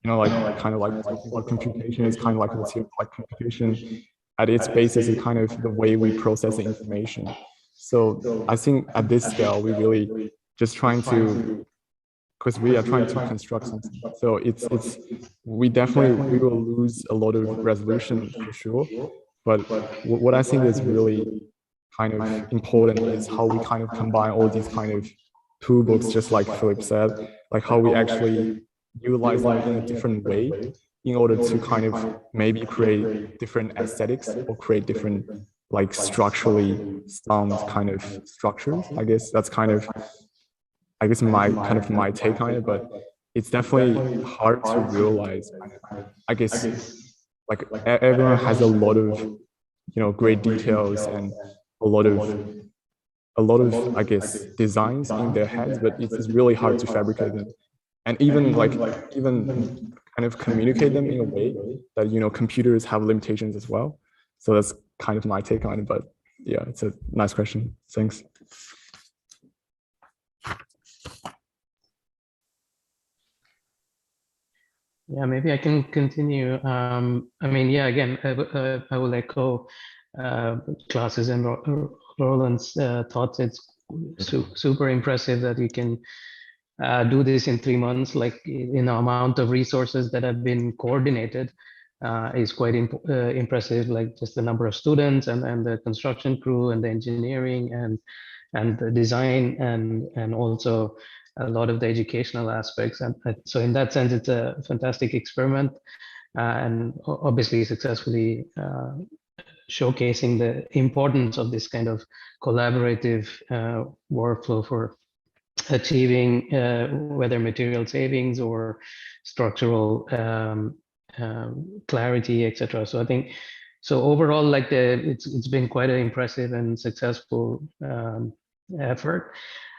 like kind of like what computation is kind of like a material, like computation at its basis is kind of the way we process the information. So I think at this scale, we really just trying to, because we are trying to construct something. So we will lose a lot of resolution for sure. But what I think is really kind of important is how we kind of combine all these kind of toolbox, just like Philip said, like how we actually utilize them in a different way in order to kind of maybe create different aesthetics or create different like structurally sound kind of structures. I guess that's kind of, my take on it, but it's definitely hard to realize. I guess like everyone has a lot of, great details and a lot of, I guess, designs in their heads, but it's really hard to fabricate them. And even kind of communicate them in a way that, computers have limitations as well. So that's kind of my take on it, but yeah, it's a nice question. Thanks. Yeah, maybe I can continue. I mean, yeah, again, I will echo Klaus's and Roland's thoughts. It's super impressive that you can do this in 3 months, like in the amount of resources that have been coordinated is quite impressive, like just the number of students and the construction crew and the engineering and the design and also a lot of the educational aspects. And so in that sense, it's a fantastic experiment and obviously successfully showcasing the importance of this kind of collaborative workflow for achieving whether material savings or structural clarity, etc. So I think, so overall, like it's been quite an impressive and successful effort.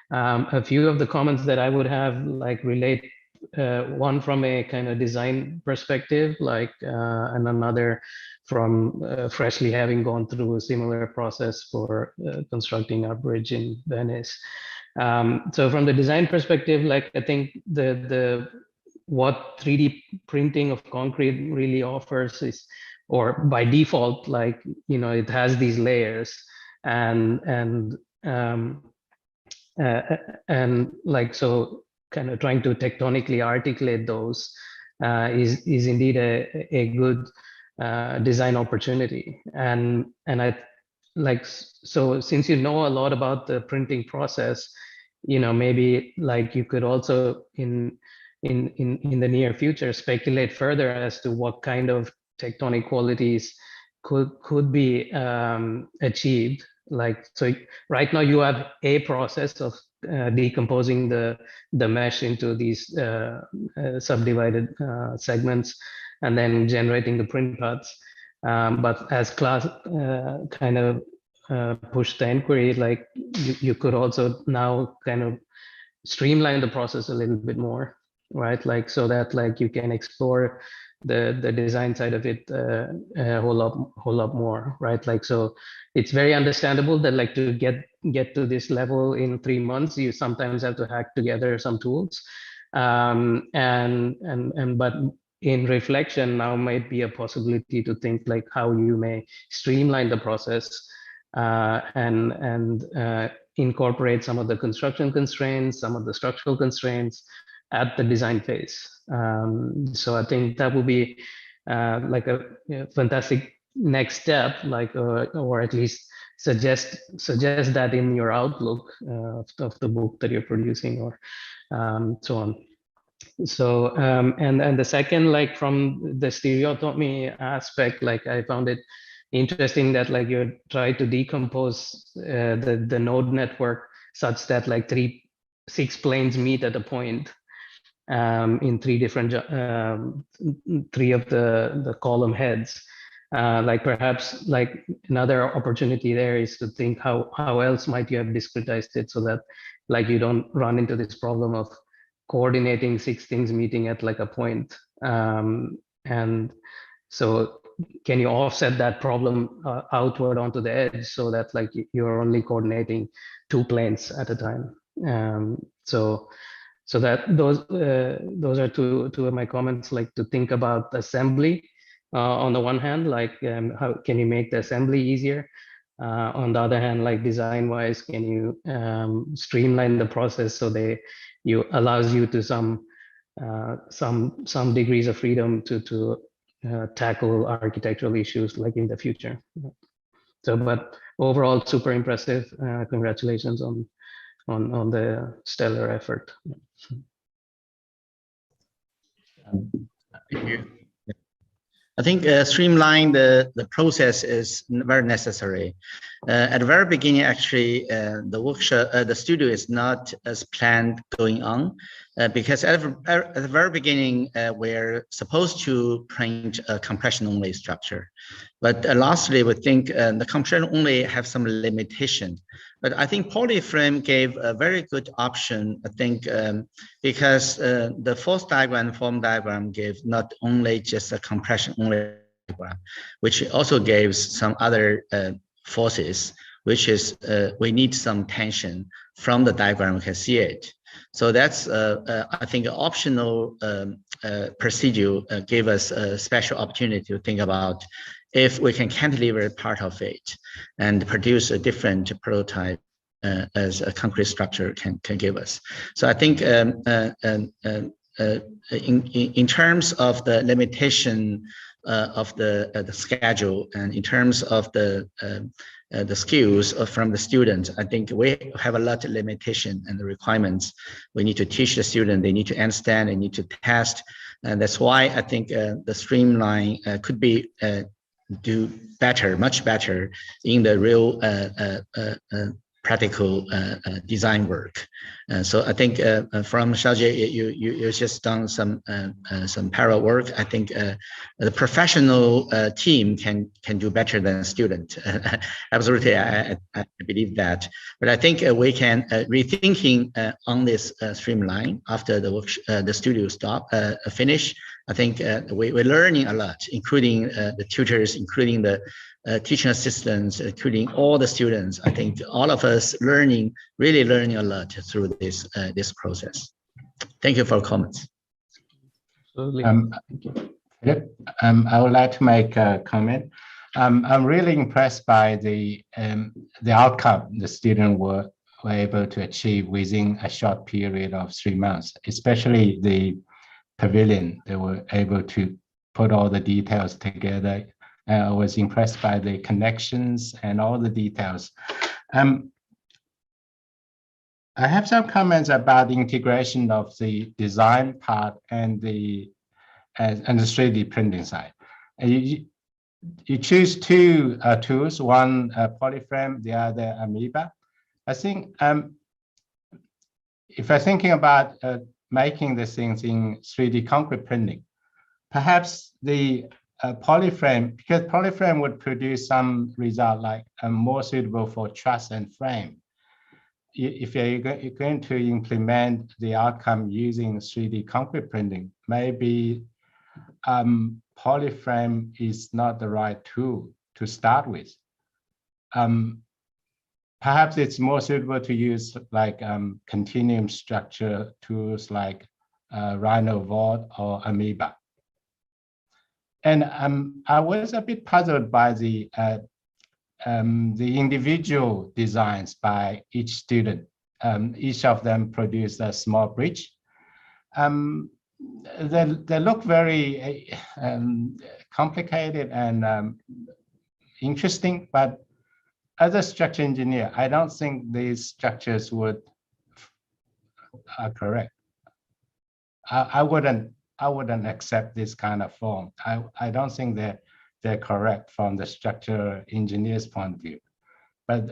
A few of the comments that I would have like relate, one from a kind of design perspective, like and another from freshly having gone through a similar process for constructing our bridge in Venice. So from the design perspective, like I think the what 3D printing of concrete really offers is, or by default, like, you know, it has these layers and like, so kind of trying to tectonically articulate those is indeed a good design opportunity. And I like, so since you know a lot about the printing process, you know, maybe like you could also in the near future speculate further as to what kind of tectonic qualities could be achieved. Like, so right now you have a process of decomposing the mesh into these subdivided segments and then generating the print paths. But as Claes kind of pushed the inquiry, like you could also now kind of streamline the process a little bit more, right? Like, so that like you can explore the design side of it a whole lot more, right? Like, so it's very understandable that like to get to this level in 3 months, you sometimes have to hack together some tools, but in reflection now might be a possibility to think like how you may streamline the process and incorporate some of the construction constraints, some of the structural constraints at the design phase. So I think that will be like a fantastic next step, like or at least suggest that in your outlook of the book that you're producing, or so on. So and the second, like from the stereotomy aspect, like I found it interesting that like you try to decompose the node network such that like 6 planes meet at a point in 3 different 3 of the column heads. Like perhaps like another opportunity there is to think how else might you have discretized it so that like you don't run into this problem of coordinating 6 things meeting at like a point. And so can you offset that problem outward onto the edge so that like you're only coordinating 2 planes at a time? So that those are two of my comments, like to think about assembly on the one hand, like how can you make the assembly easier? On the other hand, like design wise, can you streamline the process so you allows you to some degrees of freedom to tackle architectural issues like in the future. So, but overall, super impressive. Congratulations on the stellar effort. Thank you. I think streamline the process is very necessary. At the very beginning, actually, the workshop, the studio is not as planned going on, because at the very beginning, we're supposed to print a compression-only structure. But lastly, we think the compression-only have some limitation. But I think Polyframe gave a very good option, I think, because the force diagram, form diagram gave not only just a compression-only diagram, which also gives some other forces, which is we need some tension from the diagram, we can see it. So that's, I think, an optional procedure gave us a special opportunity to think about if we can cantilever part of it and produce a different prototype as a concrete structure can give us. So I think in terms of the limitation of the schedule, and in terms of the skills from the students, I think we have a lot of limitation and the requirements. We need to teach the student, they need to understand, they need to test. And that's why I think the streamline could be do better, much better in the real practical design work. So I think from Xiaojie, you just done some parallel work. I think the professional team can do better than a student. Absolutely, I believe that. But I think we can rethinking on this streamline after the studio finish. I think we're learning a lot, including the tutors, including the teaching assistants, including all the students. I think all of us really learning a lot through this process. Thank you for comments. Absolutely. Philip, I would like to make a comment. I'm really impressed by the outcome the students were able to achieve within a short period of 3 months, especially the pavilion. They were able to put all the details together. I was impressed by the connections and all the details. I have some comments about the integration of the design part and the 3D printing side. You choose two tools, one Polyframe, the other Amoeba. I think if I'm thinking about making the things in 3D concrete printing, perhaps the Polyframe, because Polyframe would produce some result like more suitable for truss and frame. If you're going to implement the outcome using 3D concrete printing, maybe Polyframe is not the right tool to start with. Perhaps it's more suitable to use like continuum structure tools like RhinoVault or Amoeba. And I was a bit puzzled by the individual designs by each student. Each of them produced a small bridge. They look very complicated and interesting, but as a structure engineer, I don't think these structures are correct. I wouldn't accept this kind of form. I don't think they're correct from the structural engineer's point of view. But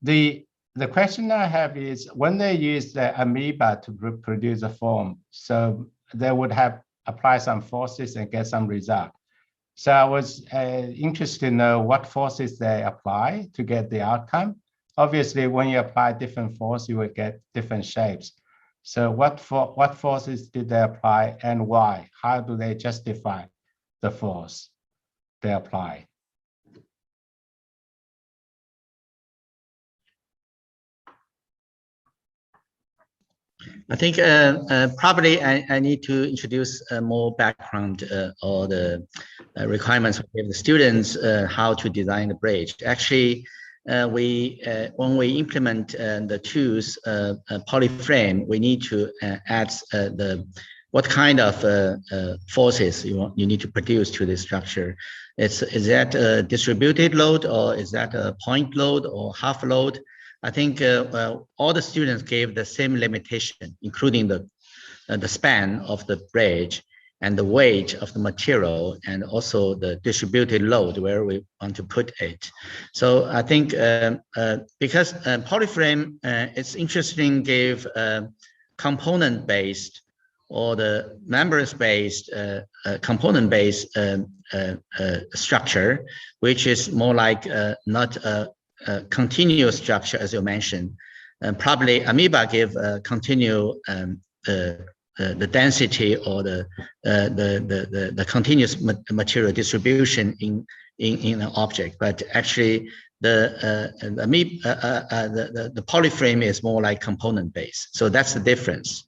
the question I have is, when they use the Amoeba to produce a form, so they would have apply some forces and get some result. So I was interested to know what forces they apply to get the outcome. Obviously, when you apply different force, you will get different shapes. So what forces did they apply and why? How do they justify the force they apply? I think probably I need to introduce more background or the requirements of the students how to design the bridge. Actually, when we implement the tools Polyframe, we need to add what kind of forces you need to produce to this structure. Is that a distributed load, or is that a point load or half load? I think all the students gave the same limitation, including the span of the bridge and the weight of the material, and also the distributed load where we want to put it. So I think because Polyframe, it's interesting, gave component-based or the members-based component-based structure, which is more like not a continuous structure, as you mentioned. Probably Amoeba give continue the density or the continuous material distribution in an object, but actually the polyframe is more like component based. So that's the difference.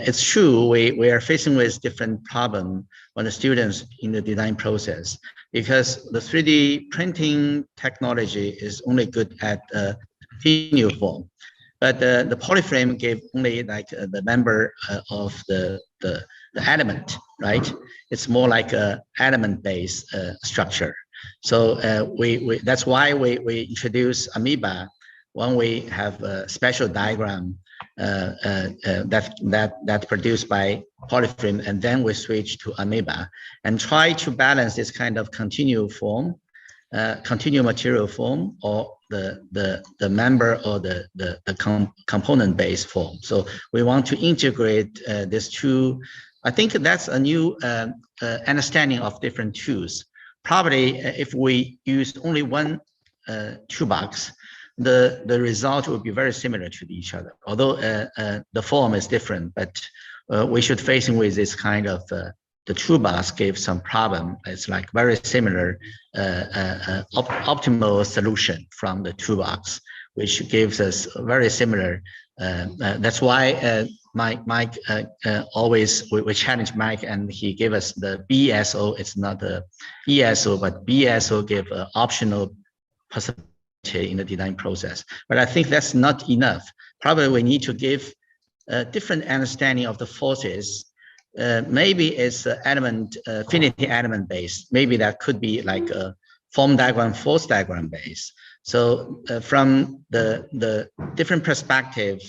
It's true we are facing with different problem when the students in the design process, because the 3D printing technology is only good at continuous form, but the polyframe gave only like the member of the element, right? It's more like a element based structure. So that's why we introduce Amoeba when we have a special diagram that produced by polyframe, and then we switch to Amoeba and try to balance this kind of continual form, continual material form, or the member or the component based form. So we want to integrate these two. I think that's a new understanding of different tools. Probably if we use only one toolbox, the result will be very similar to each other. Although the form is different, but we should facing with this kind of the toolbox gave some problem. It's like very similar optimal solution from the toolbox, which gives us very similar. That's why Mike always, we challenge Mike, and he gave us the BSO. It's not the ESO, but BSO gave an optional possibility in the design process. But I think that's not enough. Probably we need to give a different understanding of the forces. Maybe it's element, affinity element based. Maybe that could be like a form diagram, force diagram based. So from the different perspective,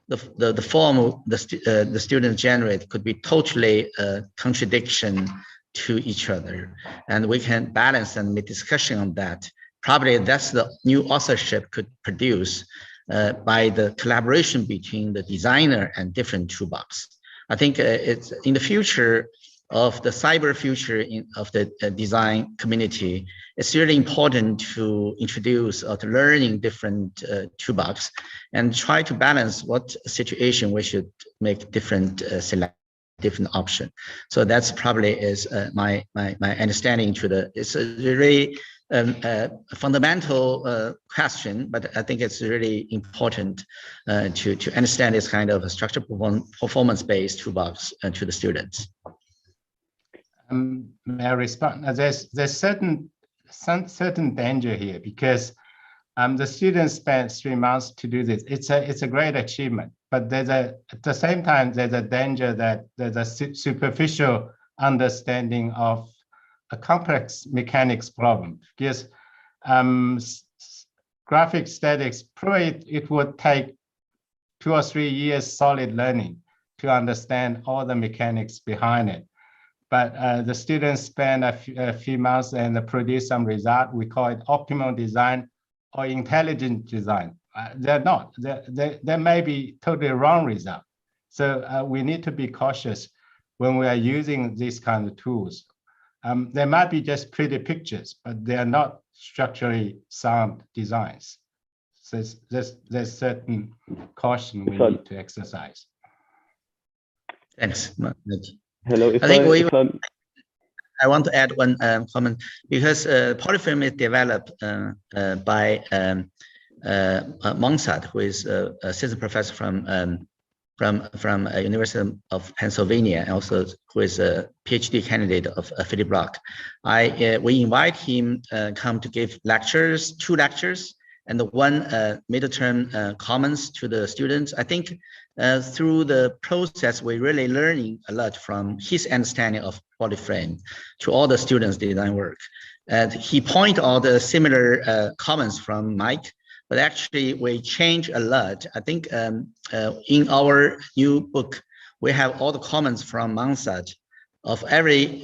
the form the students generate could be totally a contradiction to each other, and we can balance and make discussion on that. Probably that's the new authorship could produce by the collaboration between the designer and different toolbox. I think it's in the future of the cyber future of the design community, it's really important to introduce or to learning different toolbox and try to balance what situation we should make different select different option. So that's probably is my understanding to the, it's a really fundamental question, but I think it's really important to understand this kind of a structured performance-based toolbox to the students. May I respond? There's certain danger here, because the students spent 3 months to do this. It's a great achievement, but at the same time there's a danger that there's a superficial understanding of a complex mechanics problem, because graphic statics probably it would take 2 or 3 years solid learning to understand all the mechanics behind it. But the students spend a few months and produce some result. We call it optimal design or intelligent design. They're not. They may be totally wrong result. So we need to be cautious when we are using these kind of tools. They might be just pretty pictures, but they are not structurally sound designs. So there's certain caution we need to exercise. Thanks. Hello. I want to add one comment, because polyframe is developed by Monsat, who is a assistant professor from University of Pennsylvania, and also who is a PhD candidate of Philip Rock. We invite him come to give lectures, 2 lectures, and the one midterm comments to the students. I think through the process, we're really learning a lot from his understanding of polyframe to all the students' design work. And he pointed all the similar comments from Mike, but actually we change a lot. I think in our new book, we have all the comments from Monsat of every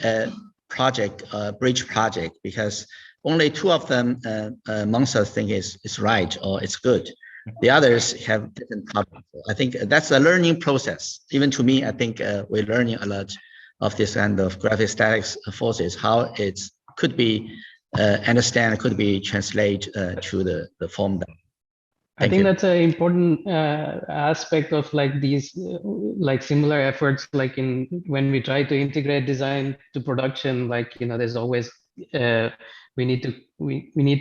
project, bridge project, because only 2 of them Monsat think is right or it's good. The others have different problems. I think that's a learning process. Even to me, I think we're learning a lot of this kind of graphic statics forces, how it could be understand, could be translated to the form. I think that's an important aspect of like these like similar efforts, like when we try to integrate design to production, like, you know, there's always we need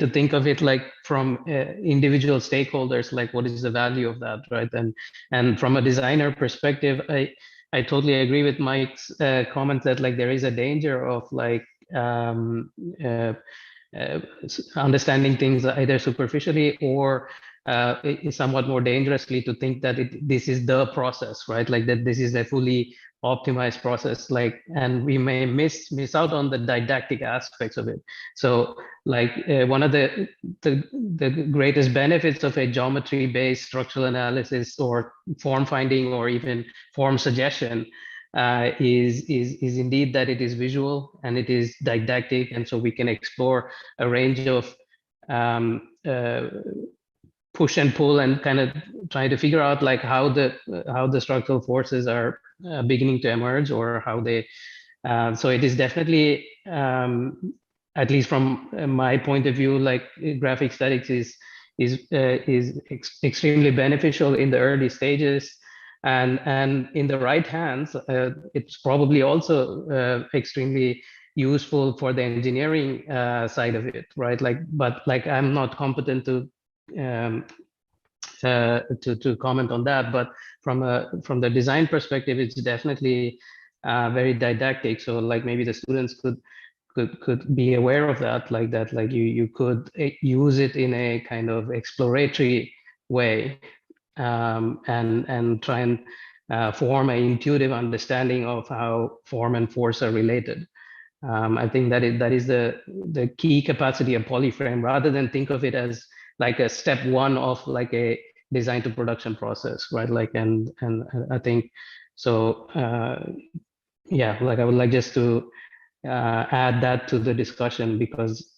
to think of it like from individual stakeholders, like what is the value of that, right? And from a designer perspective, I totally agree with Mike's comment that like there is a danger of like understanding things either superficially or somewhat more dangerously to think that this is the process, right? Like that this is a fully optimized process, like, and we may miss out on the didactic aspects of it. So like one of the greatest benefits of a geometry-based structural analysis or form finding or even form suggestion is indeed that it is visual and it is didactic, and so we can explore a range of push and pull and kind of try to figure out like how the structural forces are beginning to emerge, or how they so it is definitely at least from my point of view, like graphic statics is extremely beneficial in the early stages, and in the right hands it's probably also extremely useful for the engineering side of it, right? Like, but like I'm not competent to comment on that, but from the design perspective, it's definitely very didactic. So like maybe the students could be aware of that, like you could use it in a kind of exploratory way, and try and form an intuitive understanding of how form and force are related. I think that is the key capacity of Polyframe, rather than think of it as like a step one of like a design to production process, right? Like, and I think so. Yeah, like I would like just to add that to the discussion, because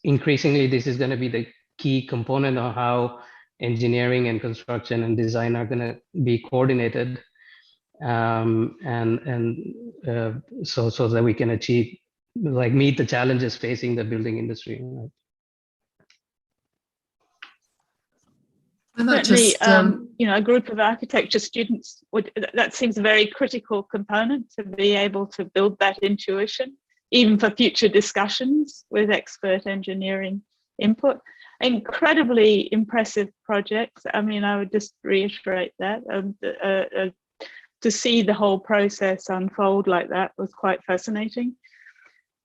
increasingly this is going to be the key component of how engineering and construction and design are going to be coordinated, so that we can achieve, like, meet the challenges facing the building industry. Right? Certainly, you know, a group of architecture students that seems a very critical component to be able to build that intuition, even for future discussions with expert engineering input. Incredibly impressive projects. I mean, I would just reiterate that. To see the whole process unfold like that was quite fascinating.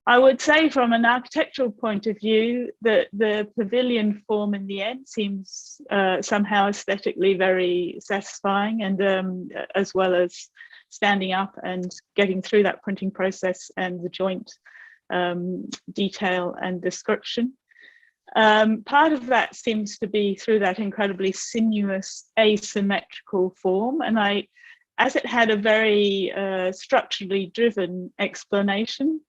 I would say from an architectural point of view, that the pavilion form in the end seems somehow aesthetically very satisfying, and as well as standing up and getting through that printing process and the joint detail and description. Part of that seems to be through that incredibly sinuous asymmetrical form, and as it had a very structurally driven explanation,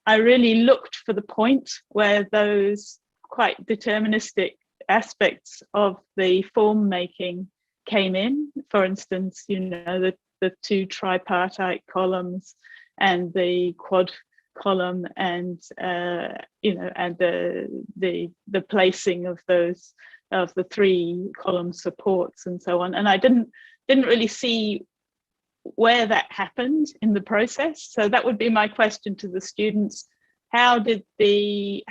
I really looked for the point where those quite deterministic aspects of the form making came in. For instance, you know, the two tripartite columns and the quad column, and you know, and the placing of those, of the three column supports and so on. And I didn't really see where that happened in the process. So that would be my question to the students. How did the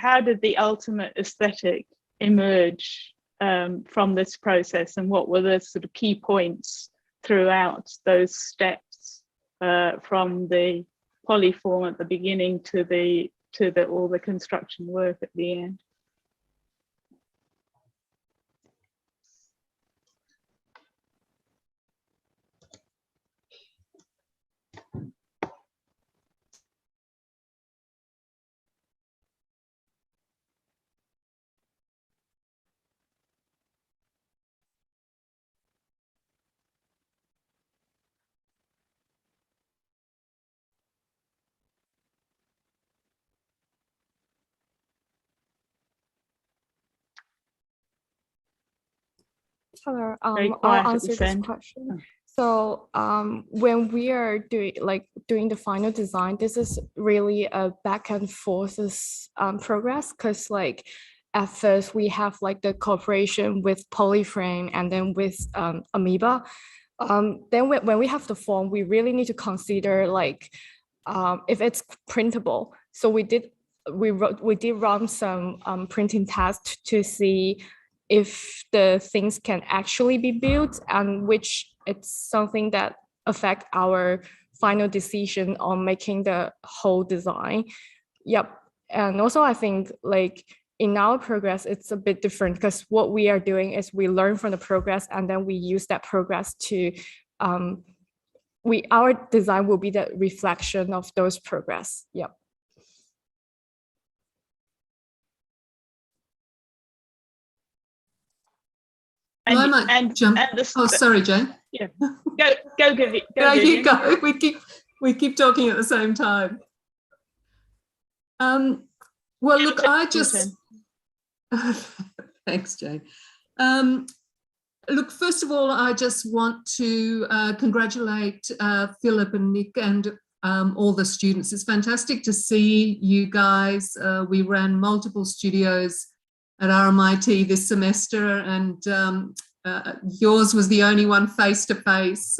ultimate aesthetic emerge from this process, and what were the sort of key points throughout those steps from the polyform at the beginning to all the construction work at the end? Hello, Very quiet I'll at the answer this end. question. So when we are doing the final design, this is really a back and forth progress, because like at first we have like the cooperation with Polyframe and then with Amoeba. Then when we have the form, we really need to consider like if it's printable. So we did we did run some printing tests to see if the things can actually be built, and which it's something that affect our final decision on making the whole design. Yep. And also I think like in our progress, it's a bit different because what we are doing is we learn from the progress and then we use that progress to, our design will be the reflection of those progress. Yep. Well, I might jump. Oh, sorry, Jane. Yeah, go, Vivian. No, you go. We keep talking at the same time. Well, look, I just. Thanks, Jane. Look, first of all, I just want to congratulate Philip and Nick and all the students. It's fantastic to see you guys. We ran multiple studios at RMIT this semester, and yours was the only one face-to-face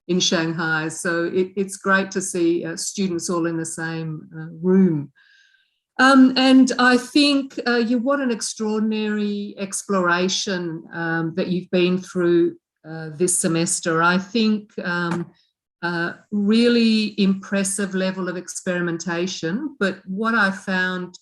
in Shanghai. So it's great to see students all in the same room. And I think what an extraordinary exploration that you've been through this semester. I think really impressive level of experimentation. But what I found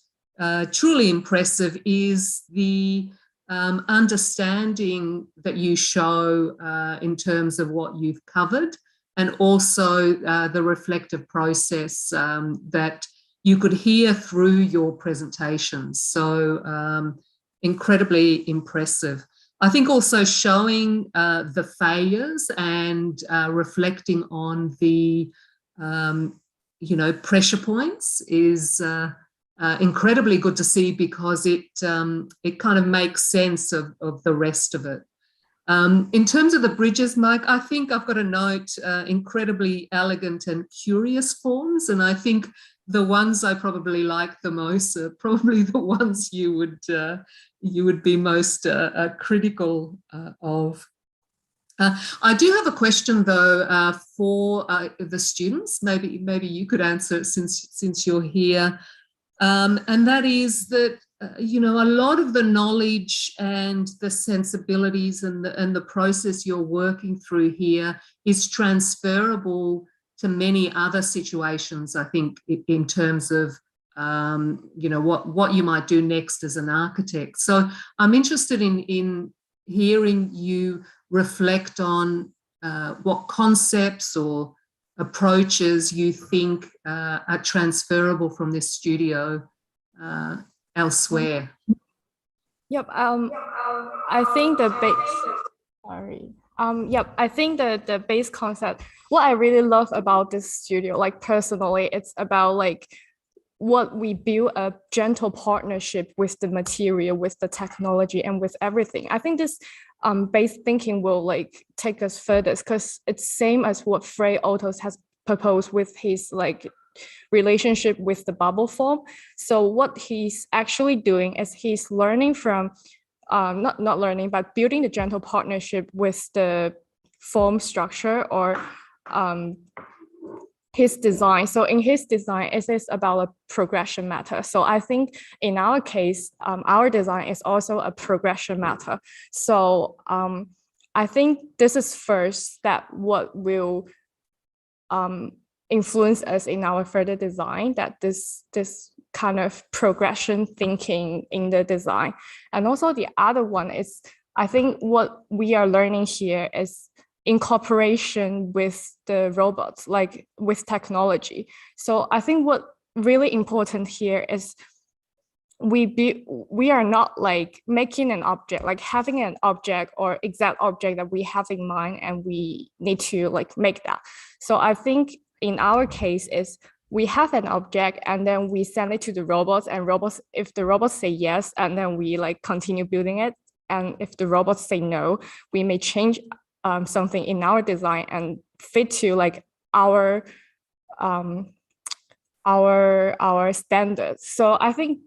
truly impressive is the understanding that you show in terms of what you've covered, and also the reflective process that you could hear through your presentations. So incredibly impressive. I think also showing the failures and reflecting on the, pressure points is incredibly good to see, because it kind of makes sense of the rest of it. In terms of the bridges, Mike, I think I've got a note, incredibly elegant and curious forms, and I think the ones I probably like the most are probably the ones you would be most critical of. I do have a question though for the students. Maybe you could answer it since you're here, and that is that a lot of the knowledge and the sensibilities and the process you're working through here is transferable to many other situations, I think, in terms of, what you might do next as an architect. So I'm interested in hearing you reflect on what concepts or approaches you think are transferable from this studio elsewhere. Yep. I think the I think the base concept, what I really love about this studio, like personally, it's about like what we build a gentle partnership with the material, with the technology, and with everything. I think this base thinking will like take us further, because it's same as what Frey Autos has proposed with his like relationship with the bubble form. So what he's actually doing is he's learning from not learning, but building the gentle partnership with the form structure or his design. So in his design, it is about a progression matter. So I think in our case, our design is also a progression matter. So I think this is first step what will influence us in our further design, that this kind of progression thinking in the design. And also the other one is, I think what we are learning here is incorporation with the robots, like with technology. So I think what really important here is we are not like making an object, like having an object or exact object that we have in mind and we need to like make that. So I think in our case is we have an object and then we send it to the robots, and robots, if the robots say yes, and then we like continue building it. And if the robots say no, we may change something in our design and fit to like our standards. So I think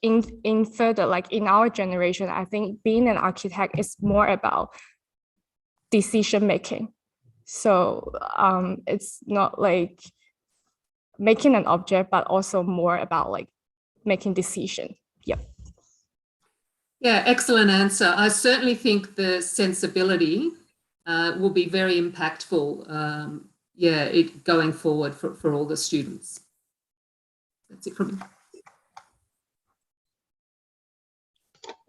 in further, like in our generation, I think being an architect is more about decision making. So it's not like making an object, but also more about like making decision. Yep. Yeah, excellent answer. I certainly think the sensibility will be very impactful, going forward for all the students. That's it from me.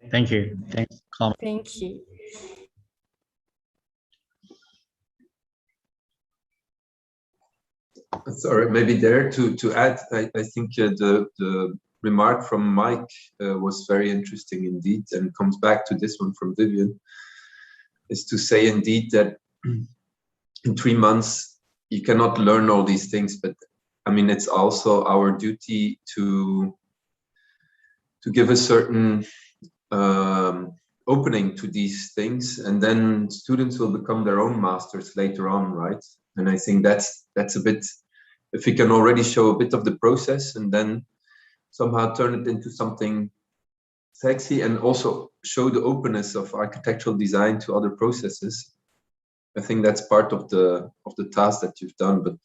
Thank you. Thanks. Thank you. Sorry, maybe there to add, I think the remark from Mike was very interesting indeed, and comes back to this one from Vivian, is to say indeed that in 3 months you cannot learn all these things, but I mean, it's also our duty to give a certain opening to these things, and then students will become their own masters later on, right? And I think that's a bit, if we can already show a bit of the process and then somehow turn it into something sexy, and also show the openness of architectural design to other processes, I think that's part of the task that you've done. But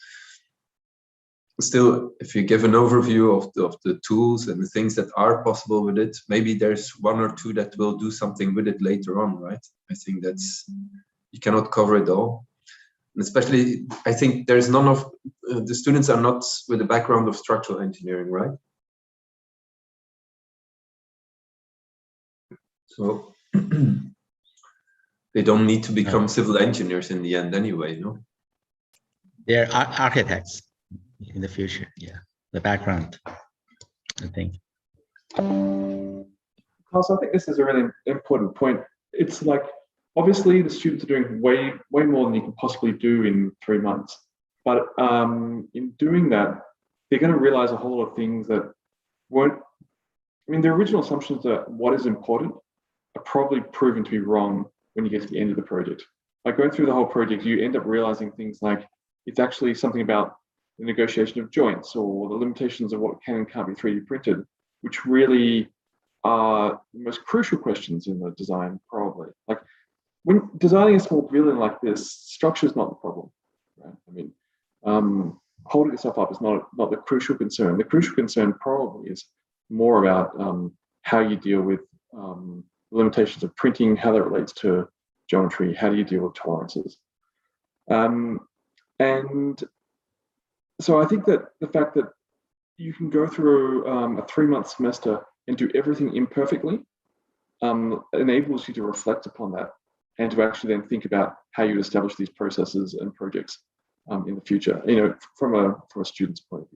still, if you give an overview of the tools and the things that are possible with it, maybe there's 1 or 2 that will do something with it later on, right? I think that's, you cannot cover it all. And especially, I think there's none of the students are not with a background of structural engineering, right? So they don't need to become civil engineers in the end anyway, no? They're architects in the future, yeah, the background, I think. Carlos, I think this is a really important point. It's like, obviously the students are doing way more than you can possibly do in 3 months. But in doing that, they're going to realize a whole lot of things that weren't, I mean, the original assumptions that what is important are probably proven to be wrong when you get to the end of the project. Like going through the whole project, you end up realizing things like it's actually something about the negotiation of joints or the limitations of what can and can't be 3D printed, which really are the most crucial questions in the design, probably. Like when designing a small pavilion like this, structure is not the problem, right? I mean, holding yourself up is not the crucial concern. The crucial concern probably is more about how you deal with limitations of printing, how that relates to geometry, how do you deal with tolerances. And so I think that the fact that you can go through a 3-month semester and do everything imperfectly enables you to reflect upon that and to actually then think about how you establish these processes and projects in the future, you know, from a student's point of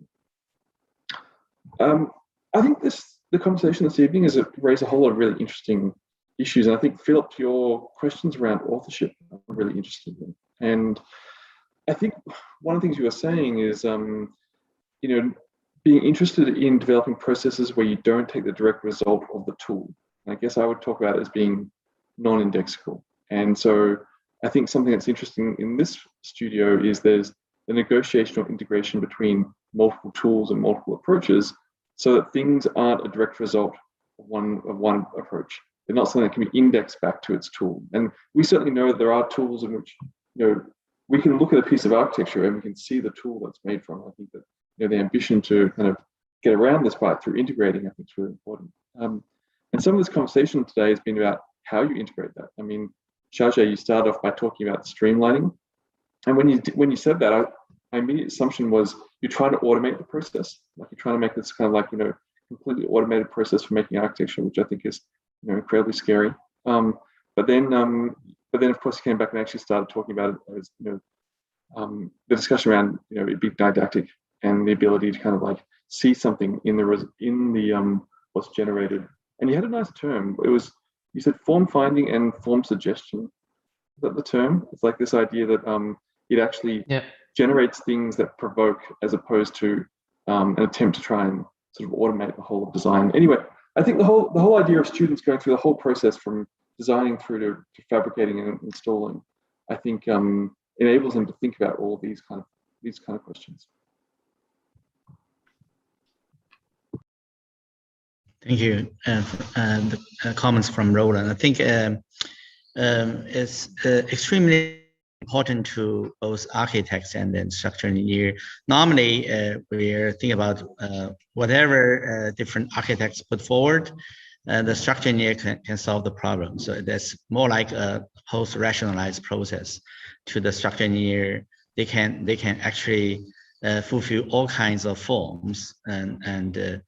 view. I think the conversation this evening has raised a whole lot of really interesting issues, and I think, Philip, your questions around authorship are really interesting. And I think one of the things you were saying is, you know, being interested in developing processes where you don't take the direct result of the tool. And I guess I would talk about it as being non-indexical. And so I think something that's interesting in this studio is there's the negotiation or integration between multiple tools and multiple approaches, so that things aren't a direct result of one approach. They're not something that can be indexed back to its tool. And we certainly know that there are tools in which, you know, we can look at a piece of architecture and we can see the tool that's made from. I think that, you know, the ambition to kind of get around this part through integrating, I think, is really important. And some of this conversation today has been about how you integrate that. I mean, Xiaojie, you started off by talking about streamlining, and when you said that, my immediate assumption was you're trying to automate the process, like you're trying to make this kind of like, you know, completely automated process for making architecture, which I think is, you know, incredibly scary. But then of course you came back and actually started talking about it as, you know, the discussion around, you know, it being didactic and the ability to kind of like see something in the what's generated. And you had a nice term. It was, you said form finding and form suggestion. Is that the term? It's like this idea that it actually generates things that provoke, as opposed to an attempt to try and sort of automate the whole of design. Anyway, I think the whole idea of students going through the whole process from designing through to fabricating and installing, I think enables them to think about all these kind of questions. Thank you. The comments from Roland. I think it's extremely important to both architects and then structural engineer. Normally, we're thinking about whatever different architects put forward, the structural engineer can solve the problem. So that's more like a post-rationalized process. To the structural engineer, they can actually fulfill all kinds of forms and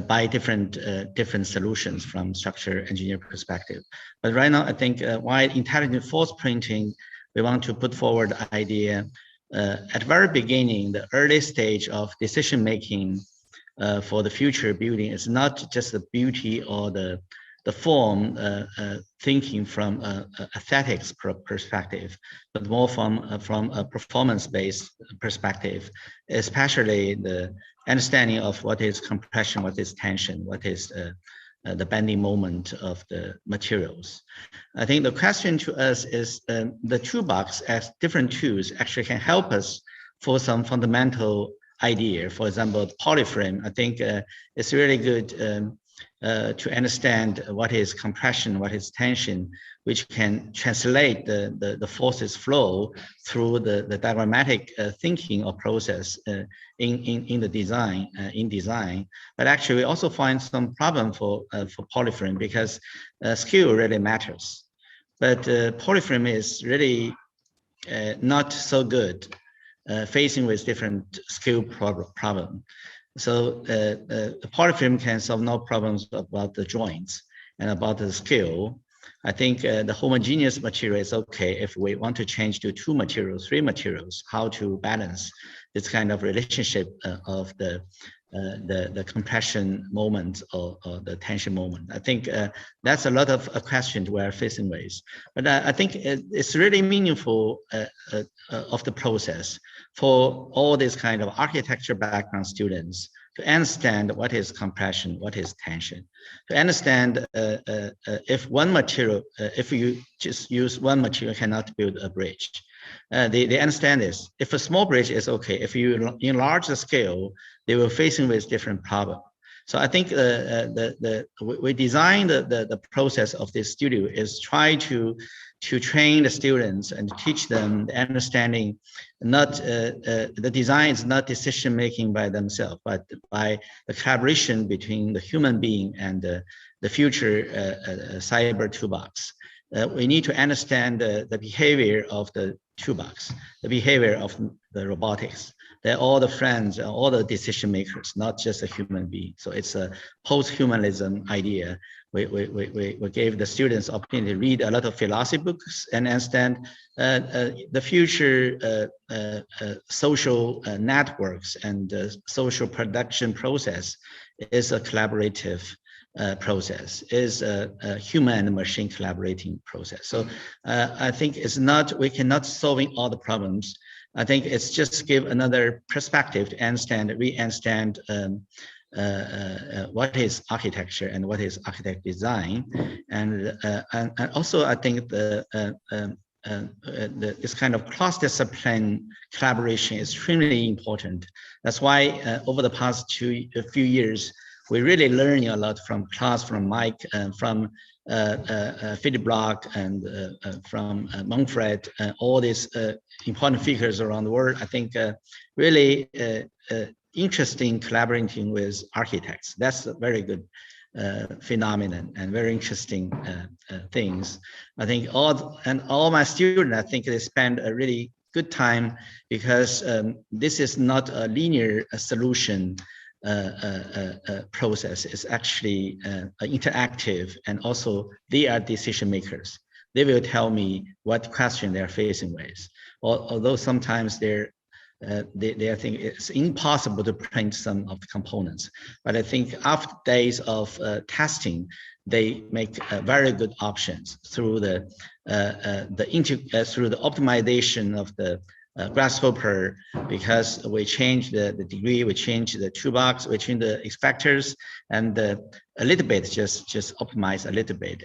by different solutions from structural engineer perspective. But right now, I think why intelligent force printing, we want to put forward the idea at the very beginning, the early stage of decision making for the future building is not just the beauty or the form thinking from aesthetics perspective, but more from a performance-based perspective, especially the understanding of what is compression, what is tension, what is the bending moment of the materials. I think the question to us is the toolbox as different tools actually can help us for some fundamental idea. For example, polyframe, I think it's really good to understand what is compression, what is tension, which can translate the forces flow through the diagrammatic thinking or process in the design, But actually, we also find some problem for polyframe because skill really matters. But polyframe is really not so good facing with different skill problem. So the polyframe can solve no problems about the joints and about the scale. I think the homogeneous material is okay if we want to change to 2 materials, 3 materials, how to balance this kind of relationship of the compression moment or the tension moment. I think that's a lot of questions we're facing with. But I think it's really meaningful of the process for all these kind of architecture background students to understand what is compression, what is tension, to understand if one material, if you just use one material, cannot build a bridge. They understand this. If a small bridge is okay, if you enlarge the scale, they will facing with different problem. So I think we design the process of this studio is try to train the students and teach them the understanding, not the design is not decision making by themselves, but by the collaboration between the human being and the future cyber toolbox. We need to understand the behavior of the toolbox, the behavior of the robotics. They're all the friends, all the decision makers, not just a human being. So it's a post-humanism idea. We gave the students opportunity to read a lot of philosophy books and understand the future social networks and social production process is a collaborative process, is a human and machine collaborating process. So I think it's not, we cannot solving all the problems. I think it's just give another perspective to understand, we understand what is architecture and what is architect design. And also I think this kind of cross-discipline collaboration is extremely important. That's why over the past few years, we're really learning a lot from Klaus, from Mike, from Philip Block, and from Manfred, all these important figures around the world. I think really interesting collaborating with architects. That's a very good phenomenon and very interesting things. I think all my students, I think they spend a really good time because this is not a linear solution process. Is actually interactive, and also they are decision makers. They will tell me what question they're facing with. Although sometimes they think it's impossible to print some of the components, but I think after days of testing, they make very good options through the optimization of the Grasshopper, because we change the degree, we change the toolbox, we change the expectors, and a little bit, just optimize a little bit.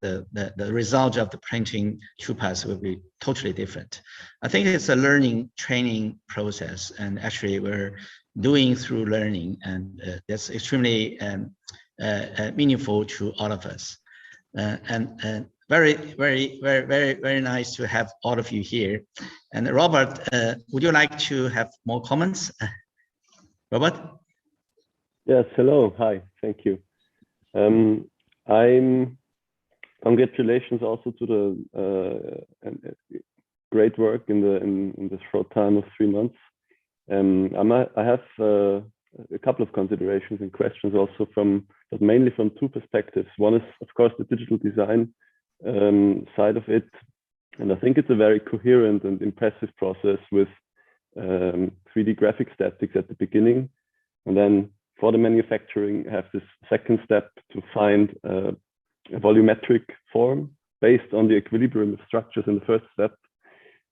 The result of the printing toolpath will be totally different. I think it's a learning training process, and actually we're doing through learning, and that's extremely meaningful to all of us. And Very nice to have all of you here. And Robert, would you like to have more comments? Robert? Yes, hello, hi, thank you. Congratulations also to the great work in the short time of 3 months. I have a couple of considerations and questions also but mainly from two perspectives. One is, of course, the digital design side of it. And I think it's a very coherent and impressive process with 3D graphic statics at the beginning. And then for the manufacturing, have this second step to find a volumetric form based on the equilibrium of structures in the first step.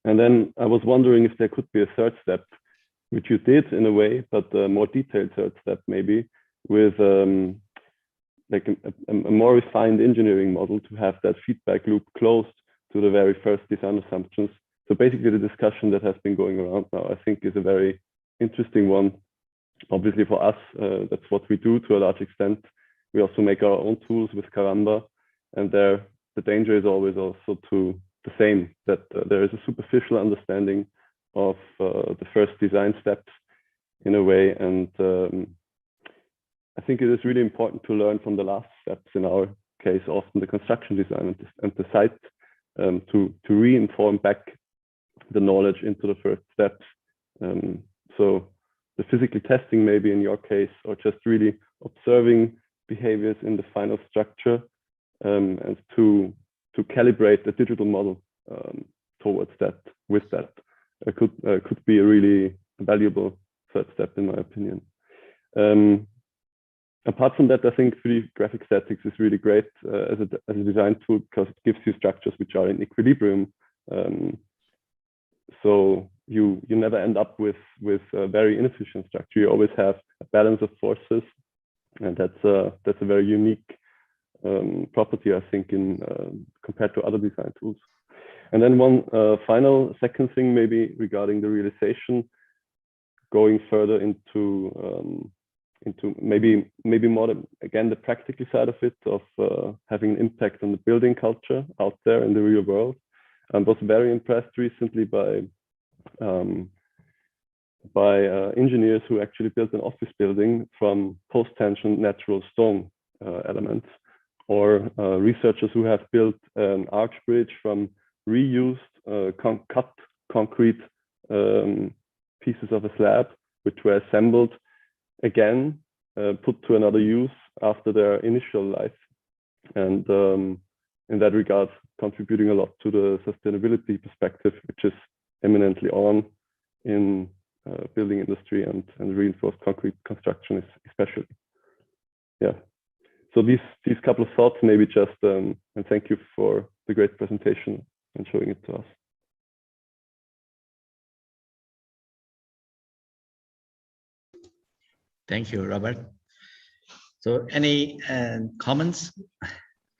And then I was wondering if there could be a third step, which you did in a way, but a more detailed third step maybe, with like a more refined engineering model to have that feedback loop closed to the very first design assumptions. So basically the discussion that has been going around now, I think, is a very interesting one. Obviously for us, that's what we do to a large extent. We also make our own tools with Caramba, and there the danger is always also the same, that there is a superficial understanding of the first design steps in a way. And I think it is really important to learn from the last steps, in our case, often the construction design and the site, to re-inform back the knowledge into the first steps. So the physical testing maybe in your case, or just really observing behaviors in the final structure, and to calibrate the digital model towards that, with that, could be a really valuable third step in my opinion. Apart from that, I think 3D graphic statics is really great as a design tool, because it gives you structures which are in equilibrium. So you never end up with a very inefficient structure. You always have a balance of forces, and that's a very unique property, I think, in compared to other design tools. And then one final second thing maybe regarding the realization, going further into maybe more again the practical side of it, of having an impact on the building culture out there in the real world. I was very impressed recently by engineers who actually built an office building from post-tension natural stone elements, or researchers who have built an arch bridge from reused cut concrete pieces of a slab, which were assembled again, put to another use after their initial life, and in that regard contributing a lot to the sustainability perspective, which is eminently on in building industry and reinforced concrete construction especially. Yeah, so these couple of thoughts maybe just, and thank you for the great presentation and showing it to us. Thank you, Robert. So any comments?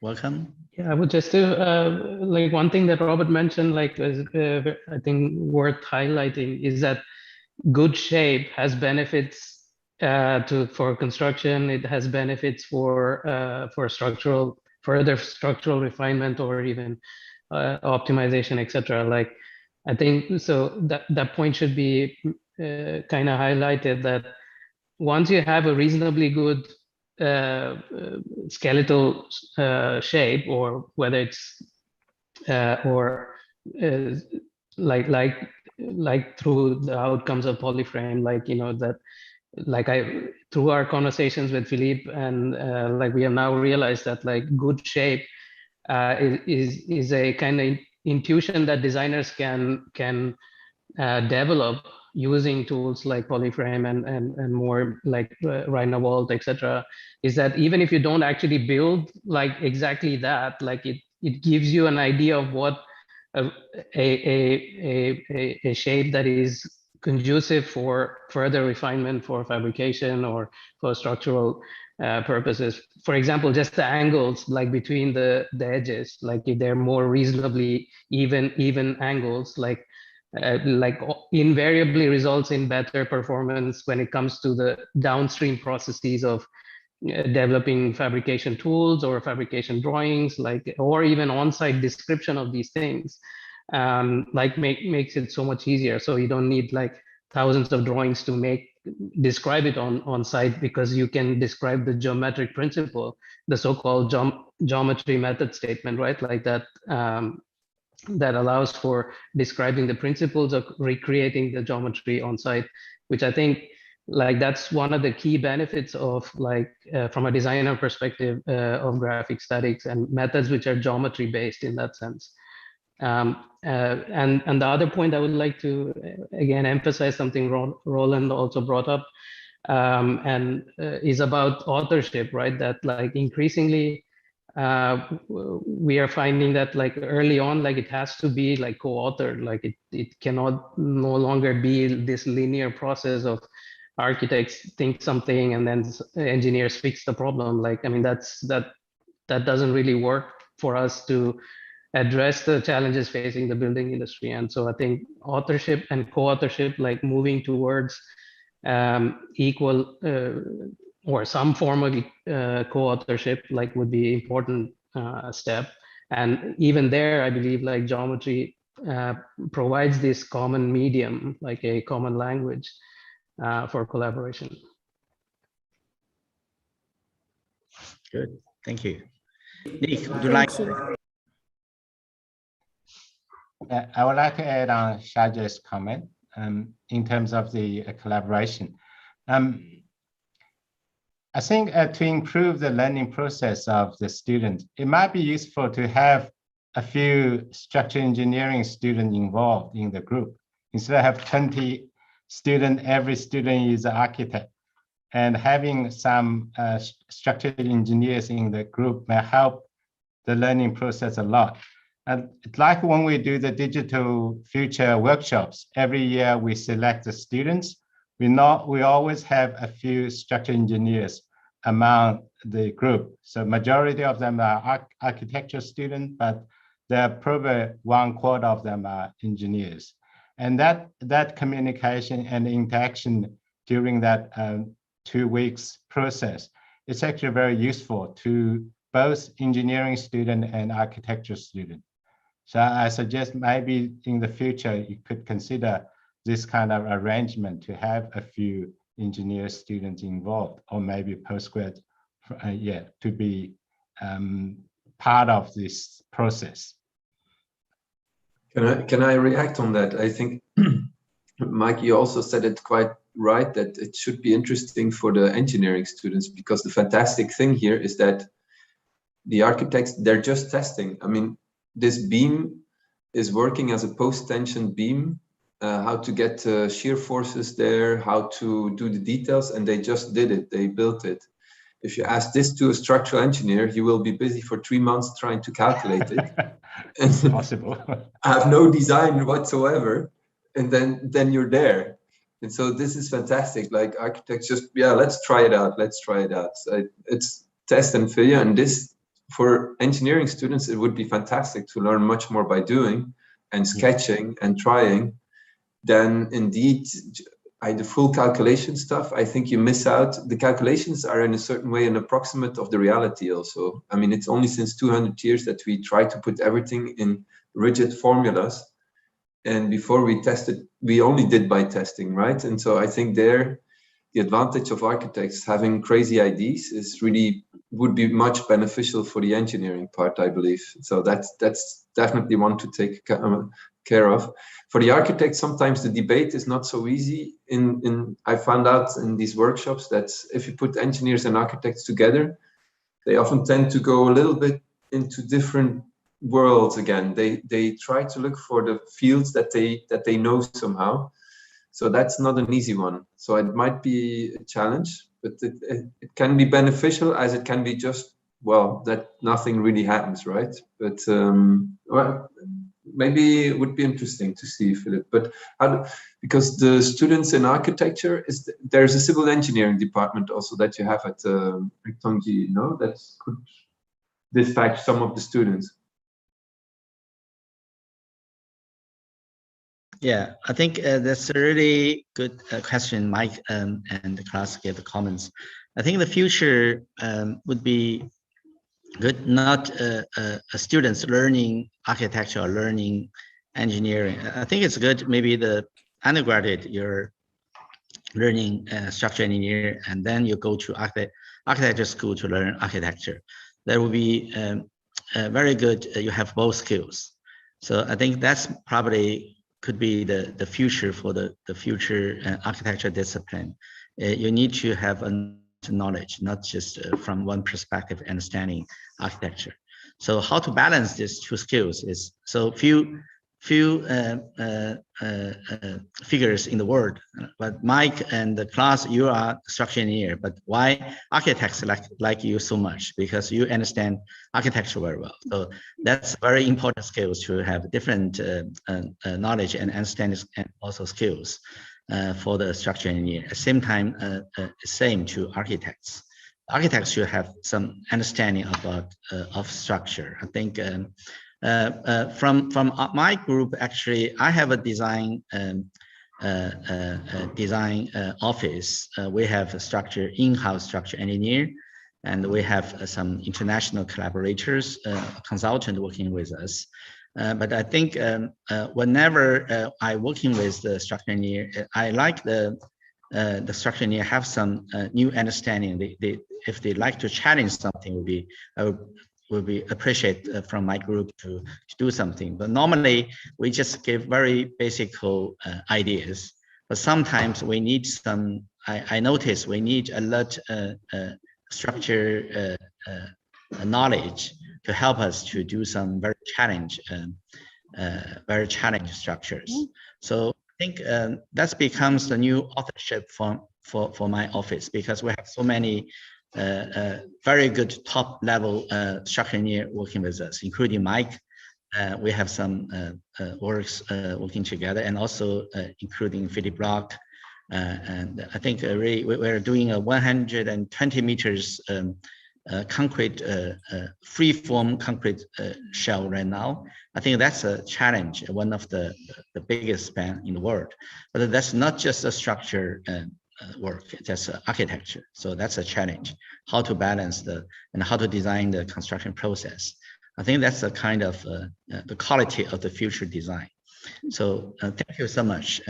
Welcome. Yeah, I would just like one thing that Robert mentioned, like I think worth highlighting, is that good shape has benefits for construction. It has benefits for further structural refinement, or even optimization, etc. Like, I think so that point should be kind of highlighted, that once you have a reasonably good skeletal shape, or whether it's like through the outcomes of Polyframe, like, you know, that like through our conversations with Philippe, and like we have now realized that like good shape is a kind of intuition that designers can develop using tools like Polyframe and more like Rhinovolt, etc. Is that even if you don't actually build like exactly that, like it gives you an idea of what a shape that is conducive for further refinement, for fabrication, or for structural purposes. For example, just the angles like between the edges, like if they're more reasonably even angles, like invariably results in better performance when it comes to the downstream processes of developing fabrication tools or fabrication drawings, like, or even on-site description of these things, like makes it so much easier. So you don't need like thousands of drawings to describe it on site, because you can describe the geometric principle, the so-called geometry method statement, right? Like that, that allows for describing the principles of recreating the geometry on site, which I think like that's one of the key benefits of like from a designer perspective of graphic statics and methods which are geometry based in that sense. And the other point I would like to again emphasize, something Roland also brought up, and is about authorship, right? That like increasingly we are finding that like early on, like it has to be like co-authored, like it cannot no longer be this linear process of architects think something and then engineers fix the problem. Like, I mean, that doesn't really work for us to address the challenges facing the building industry. And so I think authorship and co-authorship, like moving towards equal or some form of co-authorship, like would be important step. And even there, I believe like geometry provides this common medium, like a common language for collaboration. Good, thank you. Nick, would you like? I would like to add on Shaja's comment in terms of the collaboration. I think to improve the learning process of the student, it might be useful to have a few structural engineering students involved in the group. Instead of have 20 students, every student is an architect. And having some structural engineers in the group may help the learning process a lot. And like when we do the digital future workshops, every year we select the students. We always have a few structural engineers among the group. So majority of them are architecture students, but there are probably 1/4 of them are engineers. And that communication and interaction during that 2 weeks process, it's actually very useful to both engineering student and architecture student. So I suggest maybe in the future, you could consider this kind of arrangement to have a few engineer students involved, or maybe postgrad, to be part of this process. Can I react on that? I think, Mike, you also said it quite right, that it should be interesting for the engineering students, because the fantastic thing here is that the architects, they're just testing. I mean, this beam is working as a post-tension beam, how to get shear forces there, how to do the details, and they just did it, they built it. If you ask this to a structural engineer, he will be busy for 3 months trying to calculate it. It's possible. Have no design whatsoever, and then you're there. And so this is fantastic. Like architects just, yeah, let's try it out. Let's try it out. So it's test and failure. And this, for engineering students, it would be fantastic to learn much more by doing and sketching and trying than indeed the full calculation stuff. I think you miss out. The calculations are in a certain way an approximate of the reality also. I mean, it's only since 200 years that we try to put everything in rigid formulas. And before we tested, we only did by testing, right? And so I think there, the advantage of architects having crazy ideas is really would be much beneficial for the engineering part, I believe. So that's definitely one to take care of. For the architects, sometimes the debate is not so easy. I found out in these workshops that if you put engineers and architects together, they often tend to go a little bit into different worlds again. They try to look for the fields that they know somehow. So that's not an easy one. So it might be a challenge, but it can be beneficial, as it can be just, well, that nothing really happens, right? But well, maybe it would be interesting to see, Philip. But because the students in architecture, there's a civil engineering department also that you have at Tongji, you know, that could dispatch some of the students. Yeah, I think that's a really good question, Mike, and the class gave the comments. I think the future would be good, not students learning architecture or learning engineering. I think it's good, maybe the undergraduate, you're learning structural engineer, and then you go to architecture school to learn architecture. That would be very good. You have both skills. So I think that's probably could be the future for the future architecture discipline. You need to have a knowledge, not just from one perspective, understanding architecture. So how to balance these two skills is, so few figures in the world, but Mike and the class, you are structural engineer, but why architects like you so much? Because you understand architecture very well. So that's very important skills to have different knowledge and understanding, and also skills for the structural engineer. At the same time, same to architects. Architects should have some understanding about of structure. I think from my group, actually, I have a design office. We have a structure, in-house structure engineer, and we have some international collaborators, consultant working with us. But I think whenever I working with the structural engineer, I like the structural engineer have some new understanding. If they like to challenge something, will be appreciate from my group to do something. But normally we just give very basic ideas. But sometimes we need some. I notice we need a lot structure knowledge to help us to do some very challenge structures. So I think that becomes the new authorship for my office, because we have so many very good top level structural engineer working with us, including Mike. We have some works working together, and also including Philip Block. And I think really we're doing a 120 meters concrete, free-form concrete shell right now. I think that's a challenge, one of the biggest span in the world. But that's not just a structure work, that's architecture. So that's a challenge, how to balance and how to design the construction process. I think that's a kind of the quality of the future design. So thank you so much.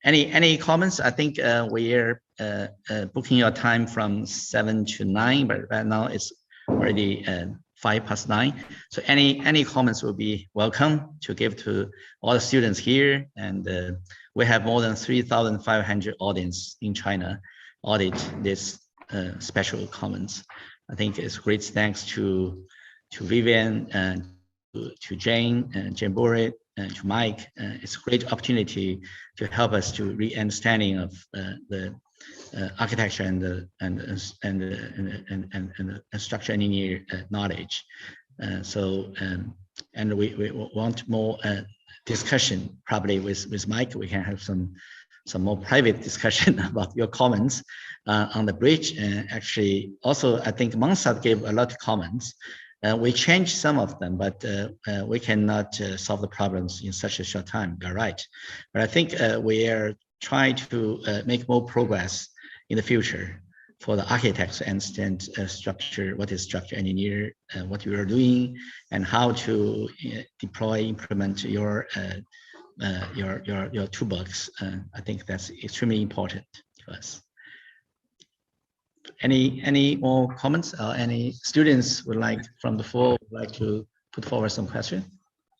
Any comments? I think we are booking your time from 7 to 9, but right now it's already 9:05. So any comments will be welcome to give to all the students here. And we have more than 3,500 audience in China audit this special comments. I think it's great thanks to Vivian and to Jane and Jane Borit and to Mike. It's a great opportunity to help us to re-understanding of the architecture and the structural engineer knowledge. And we want more discussion probably with Mike. We can have some more private discussion about your comments on the bridge. And actually, also I think Mansat gave a lot of comments. We changed some of them, but we cannot solve the problems in such a short time. You're right. But I think we are trying to make more progress in the future for the architects to understand structure, what is structural engineer, what you are doing, and how to deploy, implement your toolbox. I think that's extremely important to us. Any more comments, or any students would like from the floor would like to put forward some question?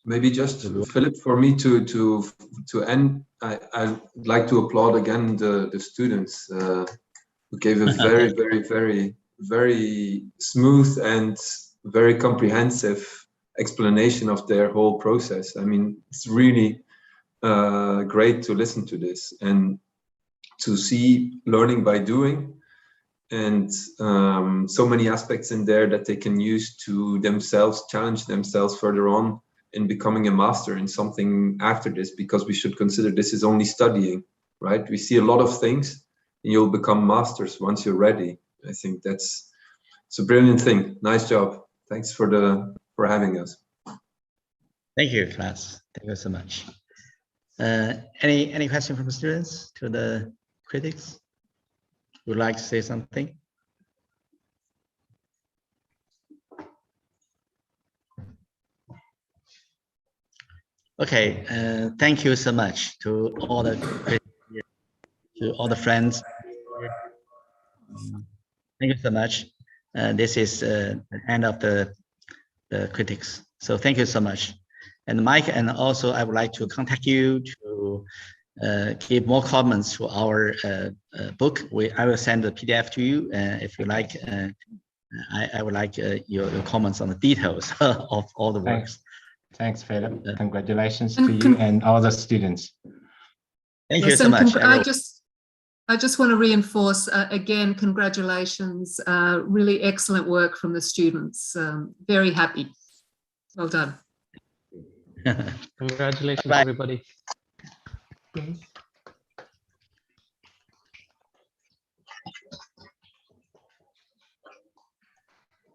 Maybe just Philip, for me to end, I'd like to applaud again the students who gave a very, very, very, very smooth and very comprehensive explanation of their whole process. I mean, it's really great to listen to this and to see learning by doing, and so many aspects in there that they can use to themselves, challenge themselves further on in becoming a master in something after this, because we should consider this is only studying, right? We see a lot of things and you'll become masters once you're ready. I think it's a brilliant thing. Nice job. Thanks for having us. Thank you, class. Thank you so much. Any question from the students to the critics? would like to say something? Okay, thank you so much to all the friends. Thank you so much. This is the end of the critics. So thank you so much. And Mike, and also I would like to contact you to give more comments to our book. I will send the PDF to you if you like. I would like your comments on the details of all the works. Thanks, Philip. Congratulations to you and all the students. Thank you so much. I just want to reinforce again, congratulations. Really excellent work from the students. Very happy. Well done. Congratulations, Bye. everybody.